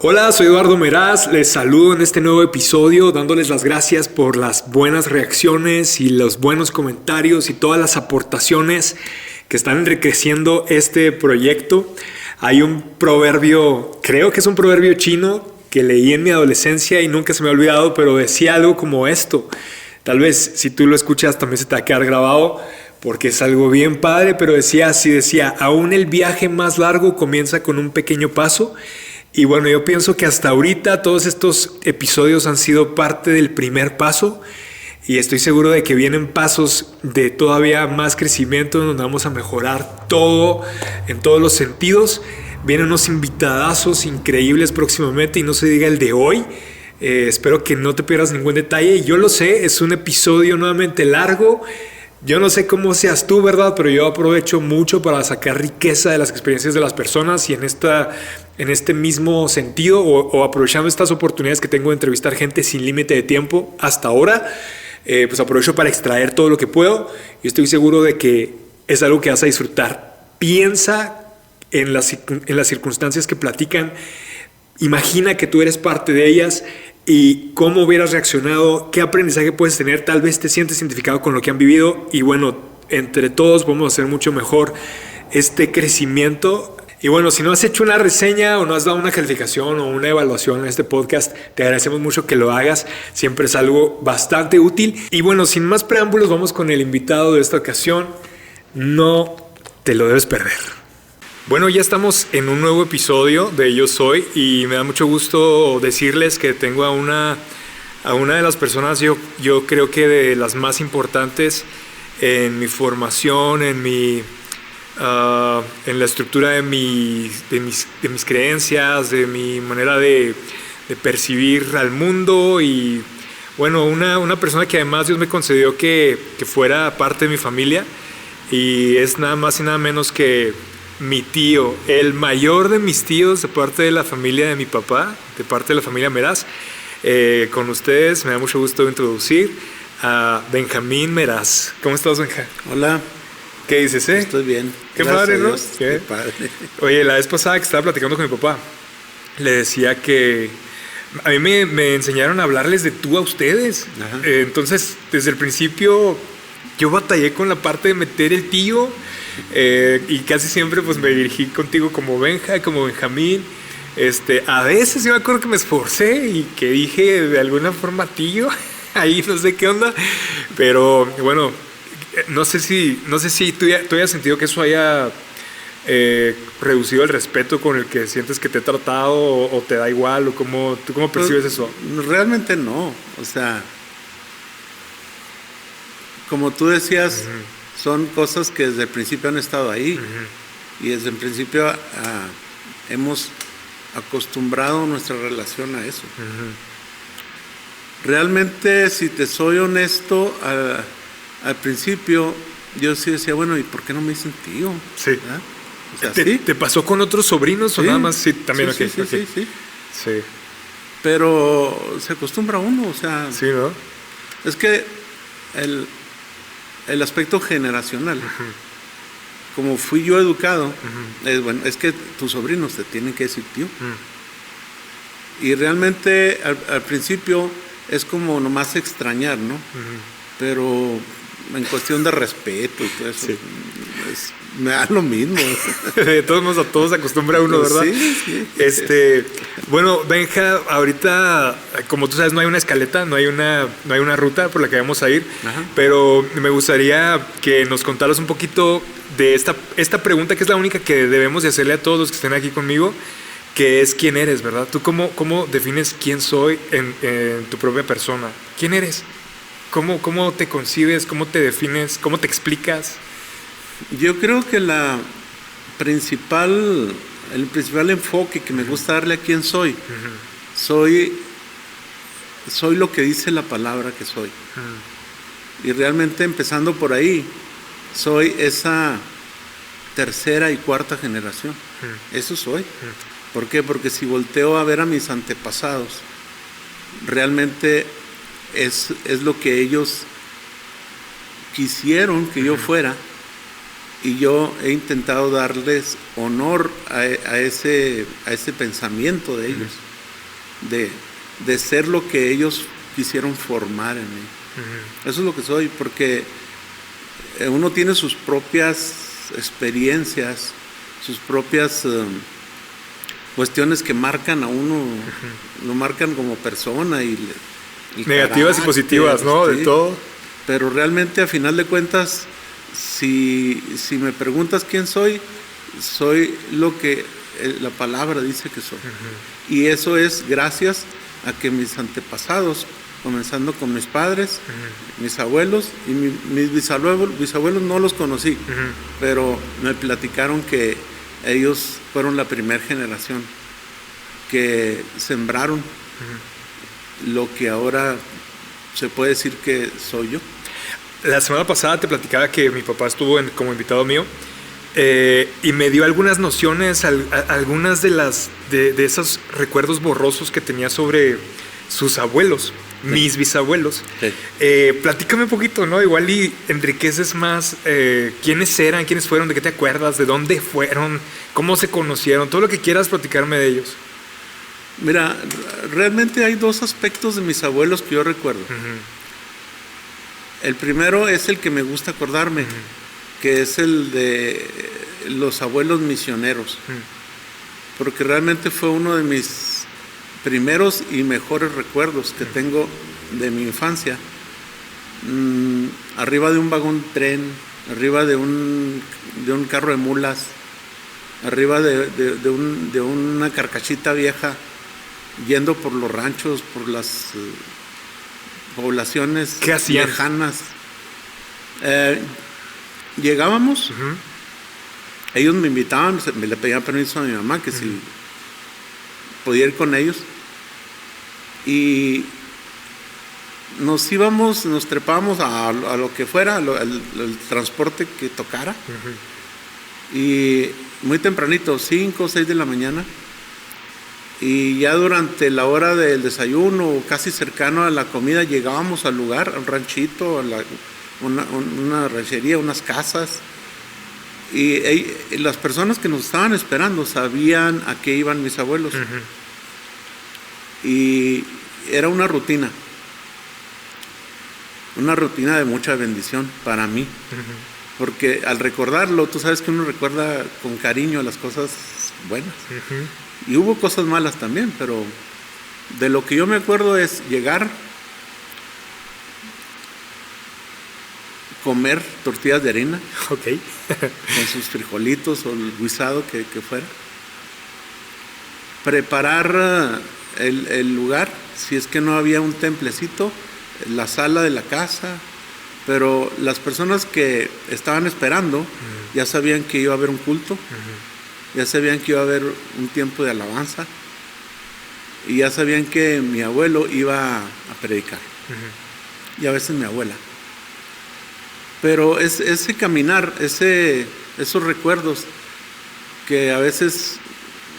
Hola, soy Eduardo Meraz, les saludo en este nuevo episodio dándoles las gracias por las buenas reacciones y los buenos comentarios y todas las aportaciones que están enriqueciendo este proyecto. Hay un proverbio, creo que es un proverbio chino que leí en mi adolescencia y nunca se me ha olvidado, pero decía algo como esto. Tal vez si tú lo escuchas también se te va a quedar grabado porque es algo bien padre, pero decía, aún el viaje más largo comienza con un pequeño paso. Y bueno, yo pienso que hasta ahorita todos estos episodios han sido parte del primer paso y estoy seguro de que vienen pasos de todavía más crecimiento donde vamos a mejorar todo en todos los sentidos. Vienen unos invitadazos increíbles próximamente y no se diga el de hoy. Espero que no te pierdas ningún detalle. Yo lo sé, es un episodio nuevamente largo. Yo no sé cómo seas tú, ¿verdad? Pero yo aprovecho mucho para sacar riqueza de las experiencias de las personas y en este mismo sentido o aprovechando estas oportunidades que tengo de entrevistar gente sin límite de tiempo hasta ahora, pues aprovecho para extraer todo lo que puedo y estoy seguro de que es algo que vas a disfrutar. Piensa en las circunstancias que platican, imagina que tú eres parte de ellas y cómo hubieras reaccionado, qué aprendizaje puedes tener, tal vez te sientes identificado con lo que han vivido y bueno, entre todos podemos hacer mucho mejor este crecimiento. Y bueno, si no has hecho una reseña o no has dado una calificación o una evaluación en este podcast, te agradecemos mucho que lo hagas, siempre es algo bastante útil. Y bueno, sin más preámbulos, vamos con el invitado de esta ocasión, no te lo debes perder. Bueno, ya estamos en un nuevo episodio de Yo Soy y me da mucho gusto decirles que tengo a una de las personas, yo creo que de las más importantes en mi formación, en la estructura de mis creencias, de mi manera de percibir al mundo y bueno, una persona que además Dios me concedió que fuera parte de mi familia y es nada más y nada menos que mi tío, el mayor de mis tíos de parte de la familia de mi papá, de parte de la familia Meraz. Con ustedes me da mucho gusto introducir a Benjamín Meraz. ¿Cómo estás, Benja? Hola. ¿Qué dices, Estoy bien. Qué padre, ¿no? Qué padre. Oye, la vez pasada que estaba platicando con mi papá, le decía que a mí me enseñaron a hablarles de tú a ustedes. Entonces, desde el principio yo batallé con la parte de meter el tío y casi siempre pues me dirigí contigo como Benja, como Benjamín. A veces yo me acuerdo que me esforcé y que dije de alguna forma tío, ahí no sé qué onda, pero bueno, no sé si tú hayas sentido que eso haya reducido el respeto con el que sientes que te he tratado o te da igual o ¿tú cómo percibes eso? Realmente no, o sea, como tú decías, son cosas que desde el principio han estado ahí y desde el principio hemos acostumbrado nuestra relación a eso. Realmente, si te soy honesto, al principio yo sí decía, bueno, ¿y por qué no me dicen tío? Sí. O sea, ¿Te pasó con otros sobrinos o nada más? Sí, también. Sí. Pero se acostumbra uno, o sea. Sí, ¿no? Es que el aspecto generacional, como fui yo educado, es que tus sobrinos te tienen que decir tío. Y realmente al principio es como nomás extrañar, ¿no? Pero en cuestión de respeto y todo eso, me da lo mismo. De todos modos, a todos se acostumbra uno, ¿verdad? Sí. Bueno, Benja, ahorita, como tú sabes, no hay una escaleta, no hay una ruta por la que vamos a ir, pero me gustaría que nos contaras un poquito de esta pregunta, que es la única que debemos de hacerle a todos los que estén aquí conmigo, que es ¿quién eres, verdad? ¿Tú cómo defines quién soy en tu propia persona? ¿Quién eres? ¿Cómo te concibes? ¿Cómo te defines? ¿Cómo te explicas? Yo creo que el principal enfoque que me gusta darle a quién soy, soy lo que dice la palabra que soy. Y realmente empezando por ahí, soy esa tercera y cuarta generación. Eso soy. ¿Por qué? Porque si volteo a ver a mis antepasados, realmente es lo que ellos quisieron que yo fuera, Y yo he intentado darles honor a ese pensamiento de ellos, de ser lo que ellos quisieron formar en mí. Eso es lo que soy, porque uno tiene sus propias experiencias, sus propias cuestiones que marcan a uno, lo marcan como persona y negativas y positivas, ¿no? Sí. De todo. Pero realmente, a final de cuentas, si me preguntas quién soy lo que la palabra dice que soy. Y eso es gracias a que mis antepasados, comenzando con mis padres, mis abuelos y mis bisabuelos no los conocí, pero me platicaron que ellos fueron la primera generación que sembraron lo que ahora se puede decir que soy yo. La semana pasada te platicaba que mi papá estuvo como invitado mío y me dio algunas nociones, algunas de esos recuerdos borrosos que tenía sobre sus abuelos, mis bisabuelos. Sí. Platícame un poquito, ¿no? Igual y enriqueces más quiénes eran, quiénes fueron, de qué te acuerdas, de dónde fueron, cómo se conocieron, todo lo que quieras platicarme de ellos. Mira, realmente hay dos aspectos de mis abuelos que yo recuerdo. El primero es el que me gusta acordarme, que es el de los abuelos misioneros, porque realmente fue uno de mis primeros y mejores recuerdos que tengo de mi infancia. Arriba de un vagón tren, arriba de un carro de mulas, arriba de una carcachita vieja, yendo por los ranchos, por las poblaciones lejanas. Llegábamos, ellos me invitaban, me le pedían permiso a mi mamá que si podía ir con ellos, y nos íbamos, nos trepábamos a lo que fuera, al transporte que tocara, y muy tempranito, 5 o 6 de la mañana, y ya durante la hora del desayuno, casi cercano a la comida, llegábamos al lugar, a un ranchito, una ranchería, unas casas, y las personas que nos estaban esperando sabían a qué iban mis abuelos. Y era una rutina de mucha bendición para mí, porque al recordarlo, tú sabes que uno recuerda con cariño las cosas buenas. Y hubo cosas malas también, pero de lo que yo me acuerdo es llegar, comer tortillas de harina, Okay. con sus frijolitos o el guisado que fuera, preparar el lugar, si es que no había un templecito, la sala de la casa, pero las personas que estaban esperando ya sabían que iba a haber un culto, ya sabían que iba a haber un tiempo de alabanza, y ya sabían que mi abuelo iba a predicar, y a veces mi abuela. Pero ese caminar, esos recuerdos, que a veces,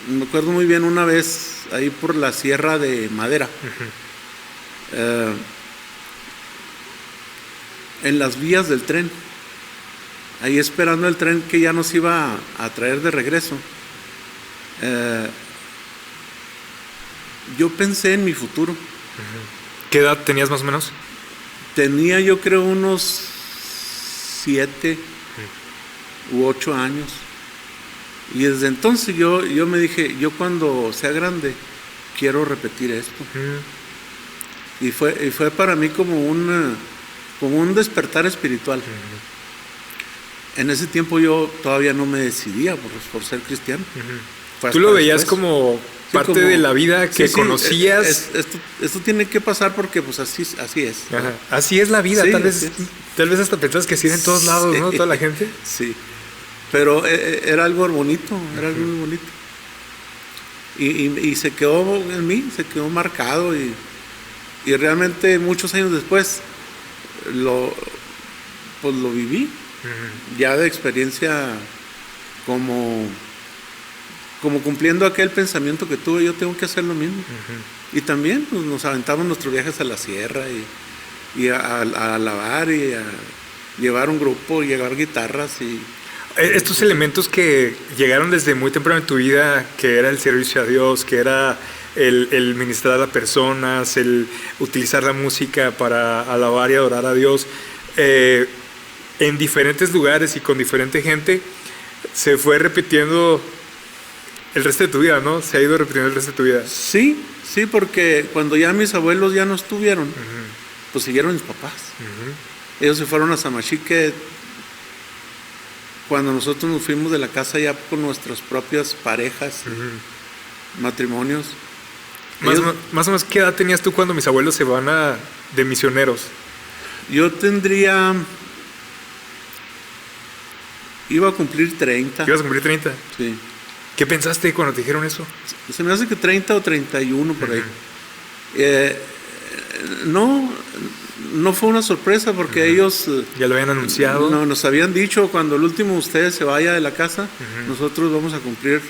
me acuerdo muy bien una vez ahí por la Sierra de Madera, en las vías del tren, ahí esperando el tren que ya nos iba a traer de regreso. Yo pensé en mi futuro. ¿Qué edad tenías más o menos? Tenía, yo creo, unos 7 u 8 años. Y desde entonces yo me dije, yo cuando sea grande quiero repetir esto. Y fue para mí como un despertar espiritual. En ese tiempo yo todavía no me decidía por ser cristiano. ¿Tú lo veías como parte de la vida que conocías? Esto tiene que pasar porque pues así es. Ajá. Así es la vida, Sí, tal vez hasta pensás que sí en todos lados, ¿no? Toda la gente. Sí, pero era algo bonito, era algo muy bonito. Y se quedó en mí, se quedó marcado, y realmente muchos años después lo viví, ya de experiencia, como cumpliendo aquel pensamiento que tuve, yo tengo que hacer lo mismo. Y también pues, nos aventamos nuestros viajes a la sierra y a lavar y a llevar un grupo, llevar guitarras y Estos elementos que llegaron desde muy temprano en tu vida, que era el servicio a Dios, que era el ministrar a personas, el utilizar la música para alabar y adorar a Dios, en diferentes lugares y con diferente gente, se fue repitiendo el resto de tu vida, ¿no? Se ha ido repitiendo el resto de tu vida. Sí, porque cuando ya mis abuelos ya no estuvieron, pues siguieron mis papás. Ellos se fueron a Samachique cuando nosotros nos fuimos de la casa ya con nuestras propias parejas, matrimonios. Más o menos, ¿qué edad tenías tú cuando mis abuelos se van de misioneros? Yo iba a cumplir 30. ¿Ibas a cumplir 30? Sí. ¿Qué pensaste cuando te dijeron eso? Se me hace que 30 o 31 por ahí. No fue una sorpresa porque ellos... ¿Ya lo habían anunciado? No, nos habían dicho, cuando el último de ustedes se vaya de la casa, nosotros vamos a cumplir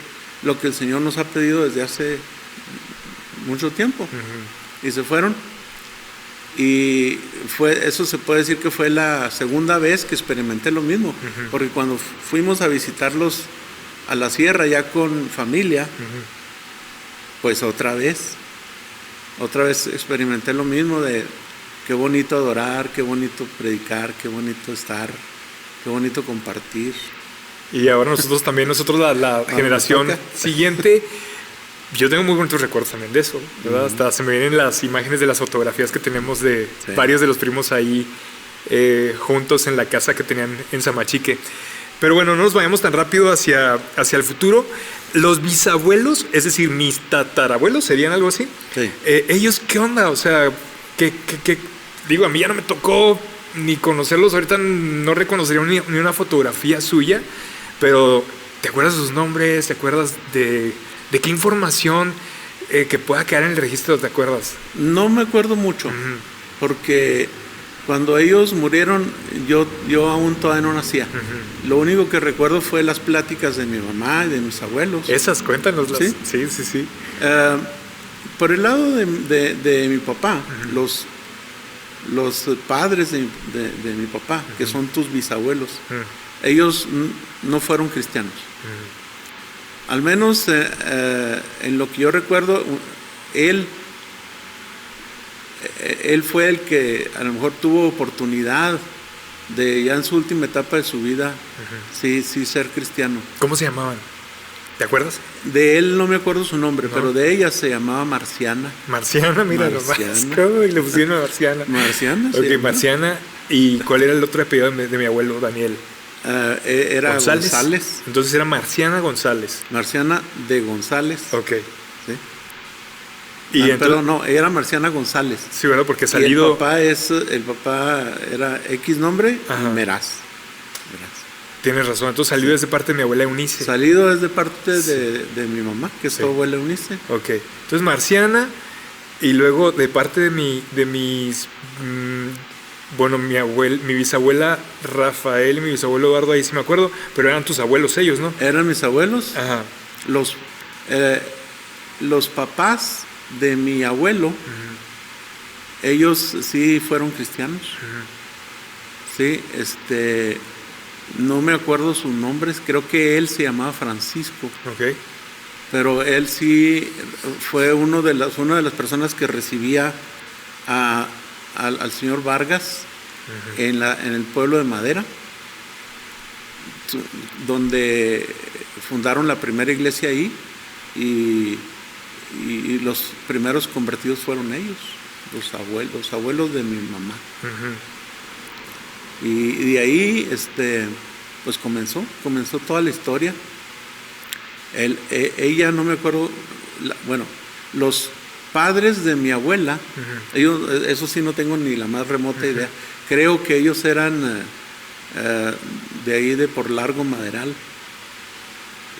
lo que el Señor nos ha pedido desde hace mucho tiempo. Y se fueron. Y eso se puede decir que fue la segunda vez que experimenté lo mismo. Porque cuando fuimos a visitarlos a la sierra ya con familia, pues otra vez experimenté lo mismo de qué bonito adorar, qué bonito predicar, qué bonito estar, qué bonito compartir. Y ahora nosotros la generación siguiente, yo tengo muy bonitos recuerdos también de eso, ¿verdad? Hasta se me vienen las imágenes de las fotografías que tenemos de varios de los primos ahí juntos en la casa que tenían en Samachique. Pero bueno, no nos vayamos tan rápido hacia el futuro. Los bisabuelos, es decir, mis tatarabuelos, ¿serían algo así? Sí. ¿Ellos qué onda? O sea, digo, a mí ya no me tocó ni conocerlos. Ahorita no reconocería ni una fotografía suya, pero ¿te acuerdas de sus nombres? ¿Te acuerdas de qué información que pueda quedar en el registro? ¿Te acuerdas? No me acuerdo mucho, porque cuando ellos murieron, yo aún todavía no nacía. Lo único que recuerdo fue las pláticas de mi mamá y de mis abuelos. Esas, cuéntanoslas. Sí. Por el lado de mi papá, los padres de mi papá, que son tus bisabuelos, ellos no fueron cristianos. Al menos en lo que yo recuerdo, él fue el que a lo mejor tuvo oportunidad de ya en su última etapa de su vida, sí ser cristiano. ¿Cómo se llamaban? ¿Te acuerdas? De él no me acuerdo su nombre, pero de ella se llamaba Marciana. Marciana, mira nomás. ¿Cómo le pusieron Marciana? Marciana, sí. Ok, Marciana. ¿Y cuál era el otro apellido de mi abuelo, Daniel? Era González. Entonces era Marciana González. Marciana de González. Ok. Sí. Y perdón, no, era Marciana González. Sí, ¿verdad? Porque salido... el papá era X nombre, Meraz. Tienes razón, entonces salido desde parte de mi abuela Eunice. Salido desde parte de mi mamá, que es tu abuela Eunice. Ok, entonces Marciana, y luego de parte de mi bisabuela Rafael y mi bisabuelo Eduardo, ahí sí me acuerdo, pero eran tus abuelos ellos, ¿no? Eran mis abuelos. Ajá. Los papás de mi abuelo, ellos sí fueron cristianos. Sí, no me acuerdo sus nombres, creo que él se llamaba Francisco. Ok. Pero él sí fue una de las personas que recibía al señor Vargas en el pueblo de Madera, donde fundaron la primera iglesia ahí, y los primeros convertidos fueron ellos, los abuelos de mi mamá. Y de ahí pues comenzó toda la historia. Ella, no me acuerdo, los padres de mi abuela, ellos, eso sí no tengo ni la más remota idea, creo que ellos eran de ahí de por Largo Maderal,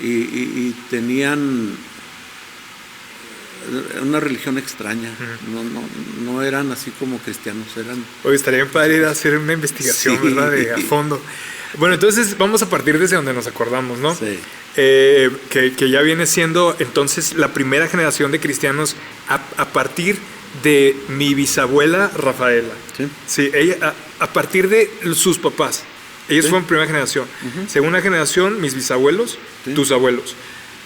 y tenían una religión extraña. No eran así como cristianos, eran... Oye, estaría bien padre ir a hacer una investigación, ¿verdad? A fondo. Bueno, entonces vamos a partir desde donde nos acordamos, ¿no? Sí. Que ya viene siendo entonces la primera generación de cristianos a partir de mi bisabuela Rafaela. Sí. Sí, ella a partir de sus papás. Ellos Sí. fueron primera generación. Segunda generación, mis bisabuelos, Sí. tus abuelos.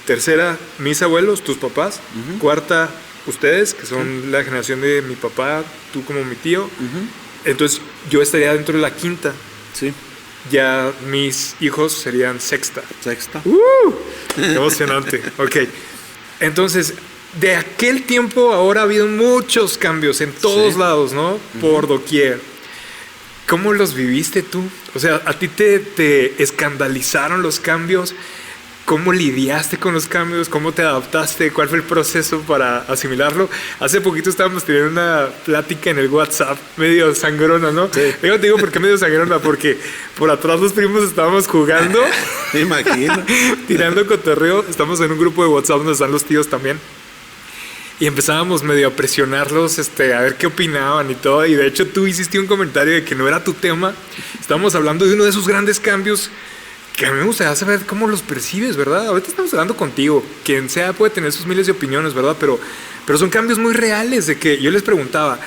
Tercera, mis abuelos, tus papás. Cuarta, ustedes, que son la generación de mi papá, tú como mi tío. Entonces, yo estaría dentro de la quinta. Sí, Ya mis hijos serían sexta. sexta. Qué emocionante. Ok. Entonces, de aquel tiempo ahora ha habido muchos cambios en todos Sí. lados, ¿no? Por doquier. ¿Cómo los viviste tú? O sea, ¿a ti te escandalizaron los cambios? ¿Cómo lidiaste con los cambios? ¿Cómo te adaptaste? ¿Cuál fue el proceso para asimilarlo? Hace poquito estábamos teniendo una plática en el WhatsApp, medio sangrona, ¿no? Sí. Te digo por qué medio sangrona, porque por atrás los primos estábamos jugando, Me imagino. tirando cotorreo. Estamos en un grupo de WhatsApp donde están los tíos también. Y empezábamos medio a presionarlos, a ver qué opinaban y todo. Y de hecho tú hiciste un comentario de que no era tu tema. Estábamos hablando de uno de esos grandes cambios que a mí me gustaría saber cómo los percibes, ¿verdad? Ahorita estamos hablando contigo. Quien sea puede tener sus miles de opiniones, ¿verdad? Pero son cambios muy reales de que yo les preguntaba.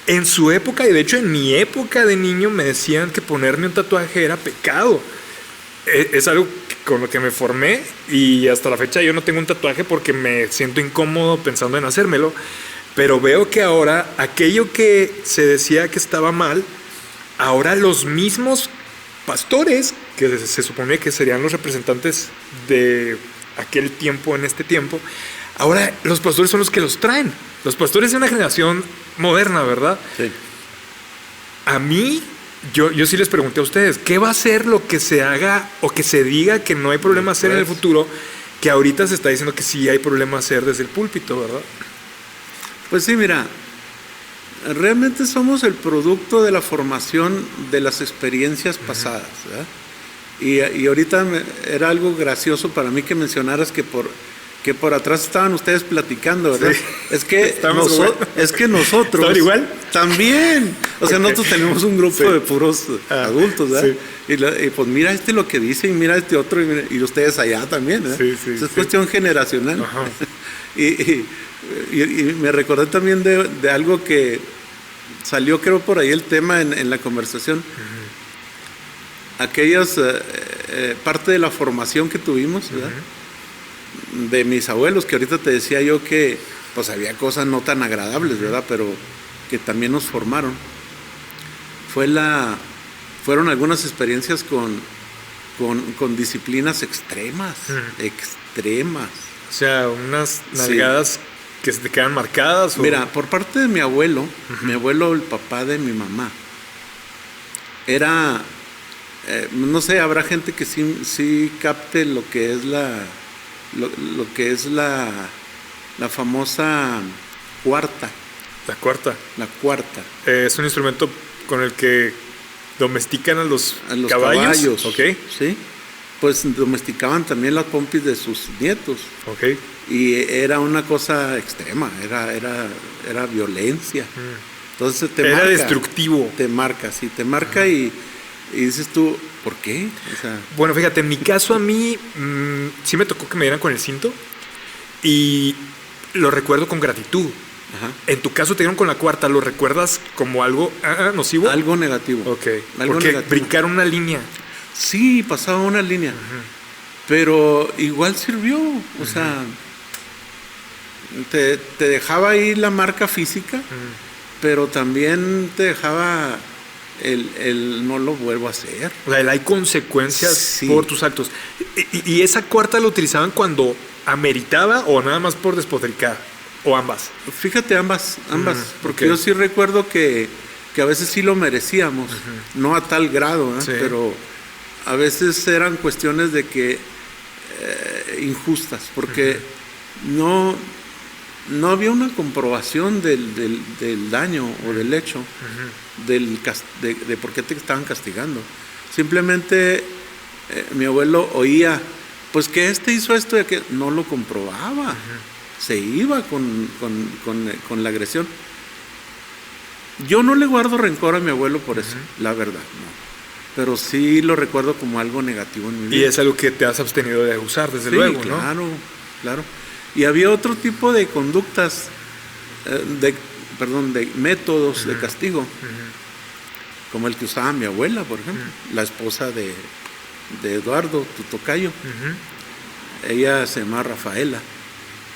En su época, y de hecho en mi época de niño, me decían que ponerme un tatuaje era pecado. Es algo con lo que me formé y hasta la fecha yo no tengo un tatuaje porque me siento incómodo pensando en hacérmelo. Pero veo que ahora aquello que se decía que estaba mal, ahora los mismos pastores, que se supone que serían los representantes de aquel tiempo en este tiempo, ahora los pastores son los que los traen. Los pastores de una generación moderna, ¿verdad? Sí. A mí, yo sí les pregunté a ustedes, ¿qué va a ser lo que se haga o que se diga que no hay problema hacer en el futuro, que ahorita se está diciendo que sí hay problema hacer desde el púlpito, ¿verdad? Pues sí, mira, realmente somos el producto de la formación de las experiencias pasadas, ¿verdad? Y ahorita era algo gracioso para mí que mencionaras que por atrás estaban ustedes platicando, ¿verdad? Sí. Es que nosotros ¿Estaban igual? también, o sea, nosotros tenemos un grupo Sí. de puros adultos, ¿verdad? Sí. Y pues mira lo que dice y mira otro y ustedes allá también, ¿verdad? Sí, sí, Eso es sí. cuestión generacional. Ajá. Y me recordé también de algo que salió, creo, por ahí el tema en la conversación. Aquellas, parte de la formación que tuvimos, ¿verdad? De mis abuelos, que ahorita te decía yo que pues había cosas no tan agradables, ¿verdad? Pero que también nos formaron. Fueron algunas experiencias con disciplinas extremas, extremas. O sea, unas nalgadas que se te quedan marcadas. ¿o? Mira, por parte de mi abuelo, el papá de mi mamá, era, no sé, habrá gente que sí capte lo que es lo que es la famosa cuarta. La cuarta. La cuarta. Es un instrumento con el que domestican a los Los caballos. Ok. Sí. Pues domesticaban también las pompis de sus nietos. Ok. Y era una cosa extrema, era violencia. Entonces te Era marca, destructivo. Te marca, sí, te marca y dices tú, ¿por qué? O sea, Bueno, fíjate, en mi caso a mí sí me tocó que me dieran con el cinto y lo recuerdo con gratitud. ajá, En tu caso te dieron con la cuarta, ¿lo recuerdas como algo nocivo? algo negativo. Ok, Algo porque negativo. brincaron una línea. Sí, pasaba una línea. Pero igual sirvió. O sea, te dejaba ahí la marca física, pero también te dejaba el no lo vuelvo a hacer. O sea, hay consecuencias Sí. por tus actos. ¿Y esa cuarta la utilizaban cuando ameritaba o nada más por despotricar? ¿O ambas? Fíjate, ambas, porque ok. yo sí recuerdo que a veces sí lo merecíamos, no a tal grado, ¿eh? Sí. Pero a veces eran cuestiones de que injustas, porque no había una comprobación del daño o del hecho, de por qué te estaban castigando. Simplemente mi abuelo oía, pues que hizo esto y aquello, no lo comprobaba. Se iba con la agresión. Yo no le guardo rencor a mi abuelo por eso, la verdad, no. Pero sí lo recuerdo como algo negativo en mi vida. Y es algo que te has abstenido de usar, desde Sí, luego, ¿no? Claro. Y había otro tipo de conductas, de métodos de castigo, como el que usaba mi abuela, por ejemplo, la esposa de Eduardo, tu tocayo. Ella se llama Rafaela.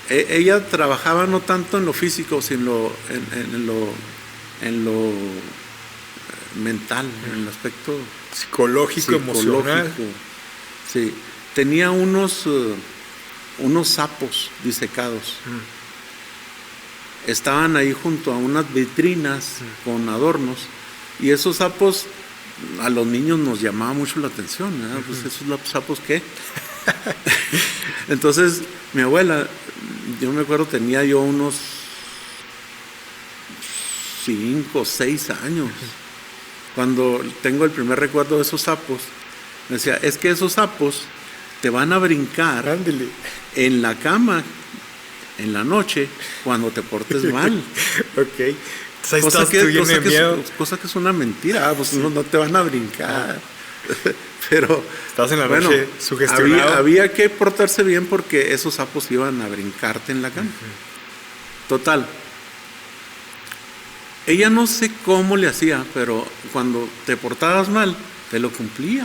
Ella trabajaba no tanto en lo físico, sino en lo mental, en el aspecto psicológico, emocional. Sí, tenía unos sapos disecados. Estaban ahí junto a unas vitrinas con adornos, y esos sapos a los niños nos llamaba mucho la atención, ¿eh? Pues esos sapos, ¿qué? Entonces mi abuela, yo me acuerdo, tenía yo unos 5 o 6 años, cuando tengo el primer recuerdo de esos sapos. Me decía, es que esos sapos te van a brincar en la cama en la noche cuando te portes mal. Ok. Cosa que es una mentira, pues no te van a brincar. Pero estás en la noche sugestionado. Había que portarse bien porque esos sapos iban a brincarte en la cama. Total. Ella no sé cómo le hacía, pero cuando te portabas mal, te lo cumplía.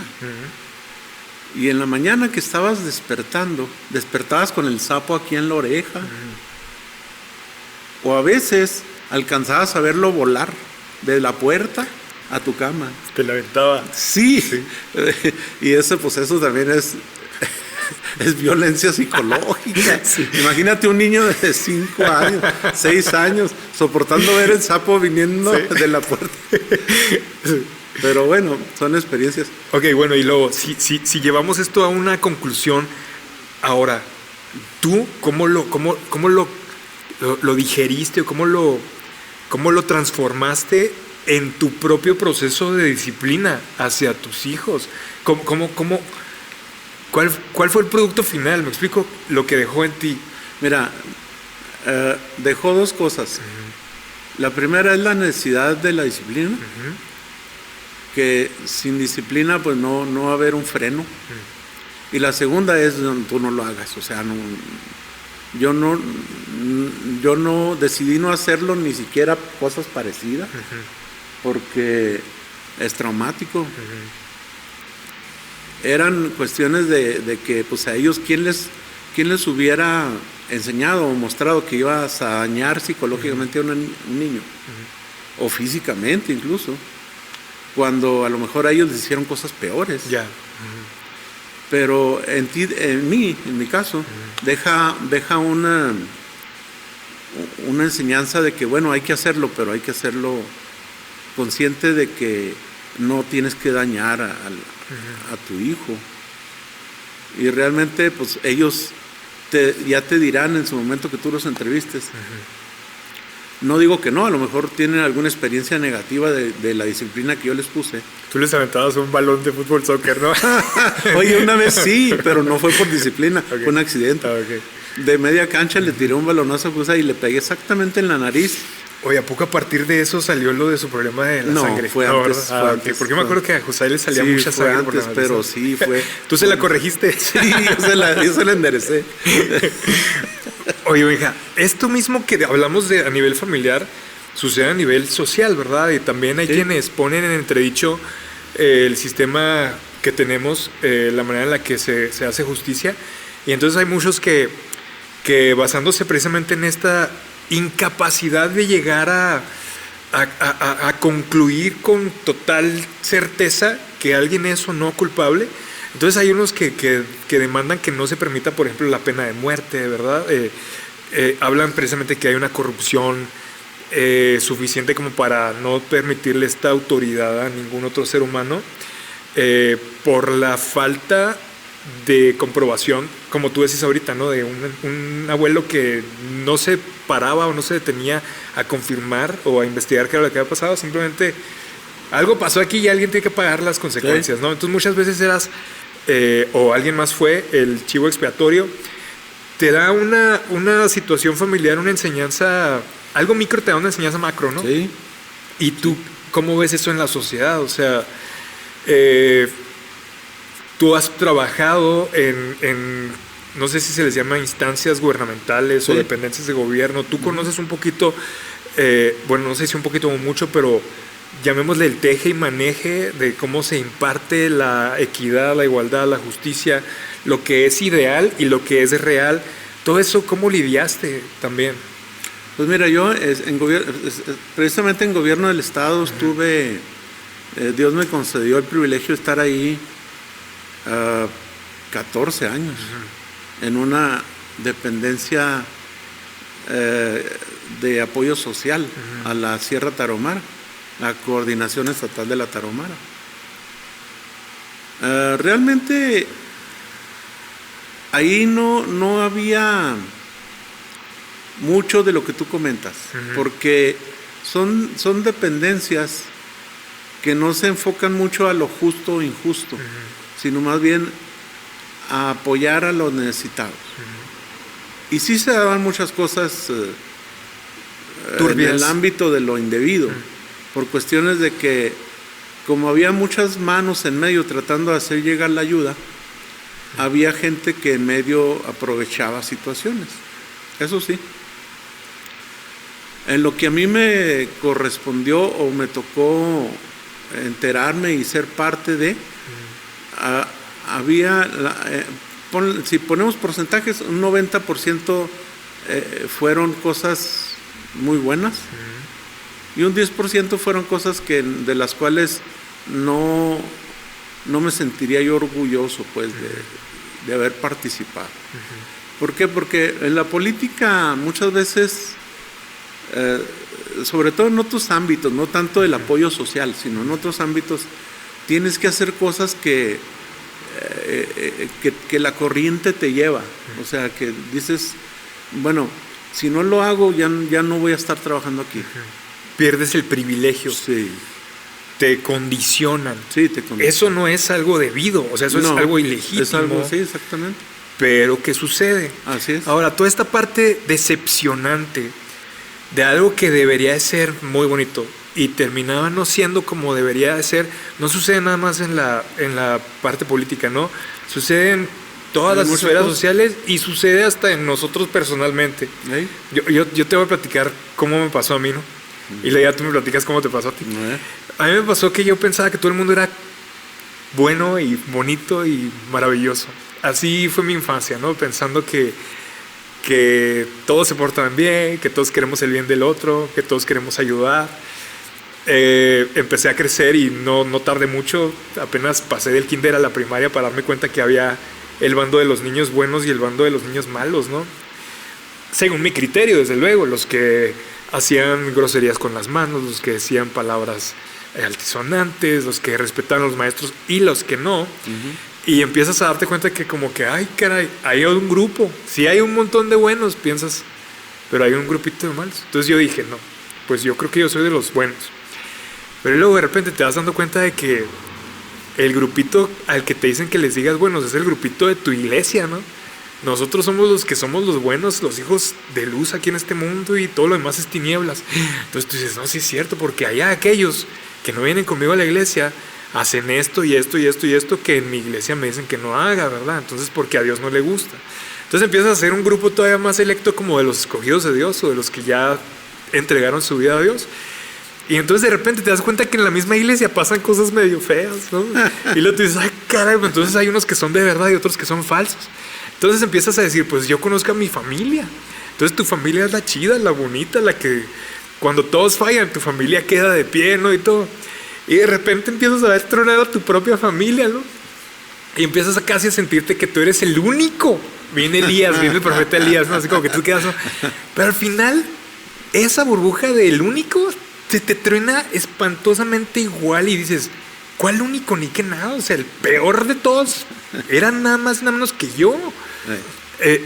Y en la mañana que estabas despertabas con el sapo aquí en la oreja. O a veces alcanzabas a verlo volar de la puerta a tu cama. Te la aventaba. Sí. Y eso también es violencia psicológica. Sí. Imagínate un niño de 5 años, 6 años, soportando ver el sapo viniendo de la puerta. Pero bueno, son experiencias. Ok, bueno, y luego, si llevamos esto a una conclusión, ahora, ¿tú cómo lo digeriste o cómo lo transformaste en tu propio proceso de disciplina hacia tus hijos? ¿Cuál fue el producto final? Me explico lo que dejó en ti. Mira, dejó 2 cosas. La primera es la necesidad de la disciplina, que sin disciplina pues no va a haber un freno. Y la segunda es tú no lo hagas, o sea, yo no decidí no hacerlo, ni siquiera cosas parecidas, porque es traumático. Eran cuestiones de que pues a ellos quién les hubiera enseñado o mostrado que ibas a dañar psicológicamente a un niño, o físicamente incluso, cuando a lo mejor a ellos les hicieron cosas peores. Pero en mi caso, deja una enseñanza de que bueno, hay que hacerlo, pero hay que hacerlo consciente de que no tienes que dañar a tu hijo. Y realmente pues ellos ya te dirán en su momento que tú los entrevistes. No digo que no, a lo mejor tienen alguna experiencia negativa de la disciplina que yo les puse. Tú les aventabas un balón de fútbol, soccer, ¿no? Oye, una vez sí, pero no fue por disciplina, fue un accidente. De media cancha le tiré un balonazo y le pegué exactamente en la nariz. Oye, ¿a poco a partir de eso salió lo de su problema de la sangre? Fue antes. Porque me acuerdo que a José le salía mucha sangre. Antes, pero sí fue. ¿Tú se la corregiste? Sí, yo se la enderecé. Oye, hija, esto mismo que hablamos a nivel familiar sucede a nivel social, ¿verdad? Y también hay quienes ponen en entredicho el sistema que tenemos, la manera en la que se hace justicia. Y entonces hay muchos que basándose precisamente en esta incapacidad de llegar a concluir con total certeza que alguien es o no culpable. Entonces hay unos que demandan que no se permita, por ejemplo, la pena de muerte, ¿verdad? Hablan precisamente que hay una corrupción suficiente como para no permitirle esta autoridad a ningún otro ser humano por la falta de comprobación, como tú decís ahorita, ¿no? De un abuelo que no se paraba o no se detenía a confirmar o a investigar qué era lo que había pasado, simplemente algo pasó aquí y alguien tiene que pagar las consecuencias, ¿no? Entonces muchas veces eras, o alguien más fue el chivo expiatorio, te da una situación familiar, una enseñanza, algo micro te da una enseñanza macro, ¿no? Sí. ¿Y tú cómo ves eso en la sociedad? O sea, tú has trabajado en no sé si se les llama instancias gubernamentales o dependencias de gobierno. Tú conoces un poquito, bueno, no sé si un poquito o mucho, pero llamémosle el teje y maneje de cómo se imparte la equidad, la igualdad, la justicia, lo que es ideal y lo que es real. Todo eso, ¿cómo lidiaste también? Pues mira, yo precisamente en gobierno del estado estuve, Dios me concedió el privilegio de estar ahí 14 años, en una dependencia de apoyo social a la Sierra Tarahumara, la Coordinación Estatal de la Tarahumara. Realmente ahí no había mucho de lo que tú comentas, porque son dependencias que no se enfocan mucho a lo justo o injusto, sino más bien a apoyar a los necesitados. Y sí se daban muchas cosas en el ámbito de lo indebido, por cuestiones de que como había muchas manos en medio tratando de hacer llegar la ayuda, había gente que en medio aprovechaba situaciones. Eso sí. En lo que a mí me correspondió o me tocó enterarme y ser parte de, había, si ponemos porcentajes, un 90% fueron cosas muy buenas y un 10% fueron cosas de las cuales no me sentiría yo orgulloso, pues, de haber participado. ¿Por qué? Porque en la política muchas veces, sobre todo en otros ámbitos, no tanto el apoyo social, sino en otros ámbitos, tienes que hacer cosas que la corriente te lleva. O sea, que dices, bueno, si no lo hago, ya no voy a estar trabajando aquí. Pierdes el privilegio. Sí. Te condicionan. Sí, te condicionan. Eso no es algo debido, o sea, eso es algo ilegítimo. Es algo, sí, exactamente. Pero ¿qué sucede? Así es. Ahora, toda esta parte decepcionante de algo que debería de ser muy bonito y terminaba no siendo como debería de ser, no sucede nada más en la parte política, ¿no? Sucede en todas las esferas sociales y sucede hasta en nosotros personalmente. ¿Eh? Yo te voy a platicar cómo me pasó a mí, ¿no? Y luego ya tú me platicas cómo te pasó a ti. A mí me pasó que yo pensaba que todo el mundo era bueno y bonito y maravilloso. Así fue mi infancia, ¿no? Pensando que todos se portan bien, que todos queremos el bien del otro, que todos queremos ayudar. Empecé a crecer y no tardé mucho. Apenas pasé del kinder a la primaria para darme cuenta que había el bando de los niños buenos y el bando de los niños malos, ¿no? Según mi criterio, desde luego, los que hacían groserías con las manos, los que decían palabras altisonantes, los que respetaban a los maestros y los que no. Y empiezas a darte cuenta que como que, ay, caray, hay un grupo. Sí hay un montón de buenos, piensas, pero hay un grupito de malos. Entonces yo dije, no, pues yo creo que yo soy de los buenos. Pero luego de repente te vas dando cuenta de que el grupito al que te dicen que les digas buenos es el grupito de tu iglesia, ¿no? Nosotros somos los que somos los buenos, los hijos de luz aquí en este mundo y todo lo demás es tinieblas. Entonces tú dices, no, sí es cierto, porque allá aquellos que no vienen conmigo a la iglesia hacen esto y esto y esto y esto que en mi iglesia me dicen que no haga, ¿verdad? Entonces, porque a Dios no le gusta. Entonces empiezas a hacer un grupo todavía más selecto como de los escogidos de Dios o de los que ya entregaron su vida a Dios. Y entonces de repente te das cuenta que en la misma iglesia pasan cosas medio feas, ¿no? Y luego tú dices, ay, caray, entonces hay unos que son de verdad y otros que son falsos. Entonces empiezas a decir, pues yo conozco a mi familia. Entonces tu familia es la chida, la bonita, la que cuando todos fallan, tu familia queda de pie, ¿no? Y todo. Y de repente empiezas a ver tronado a tu propia familia, ¿no? Y empiezas a casi a sentirte que tú eres el único. Viene Elías, viene el profeta Elías, ¿no? Así como que tú quedas, ¿no? Pero al final, esa burbuja del único se te truena espantosamente igual y dices, ¿cuál único ni qué nada? O sea, el peor de todos era nada más nada menos que yo.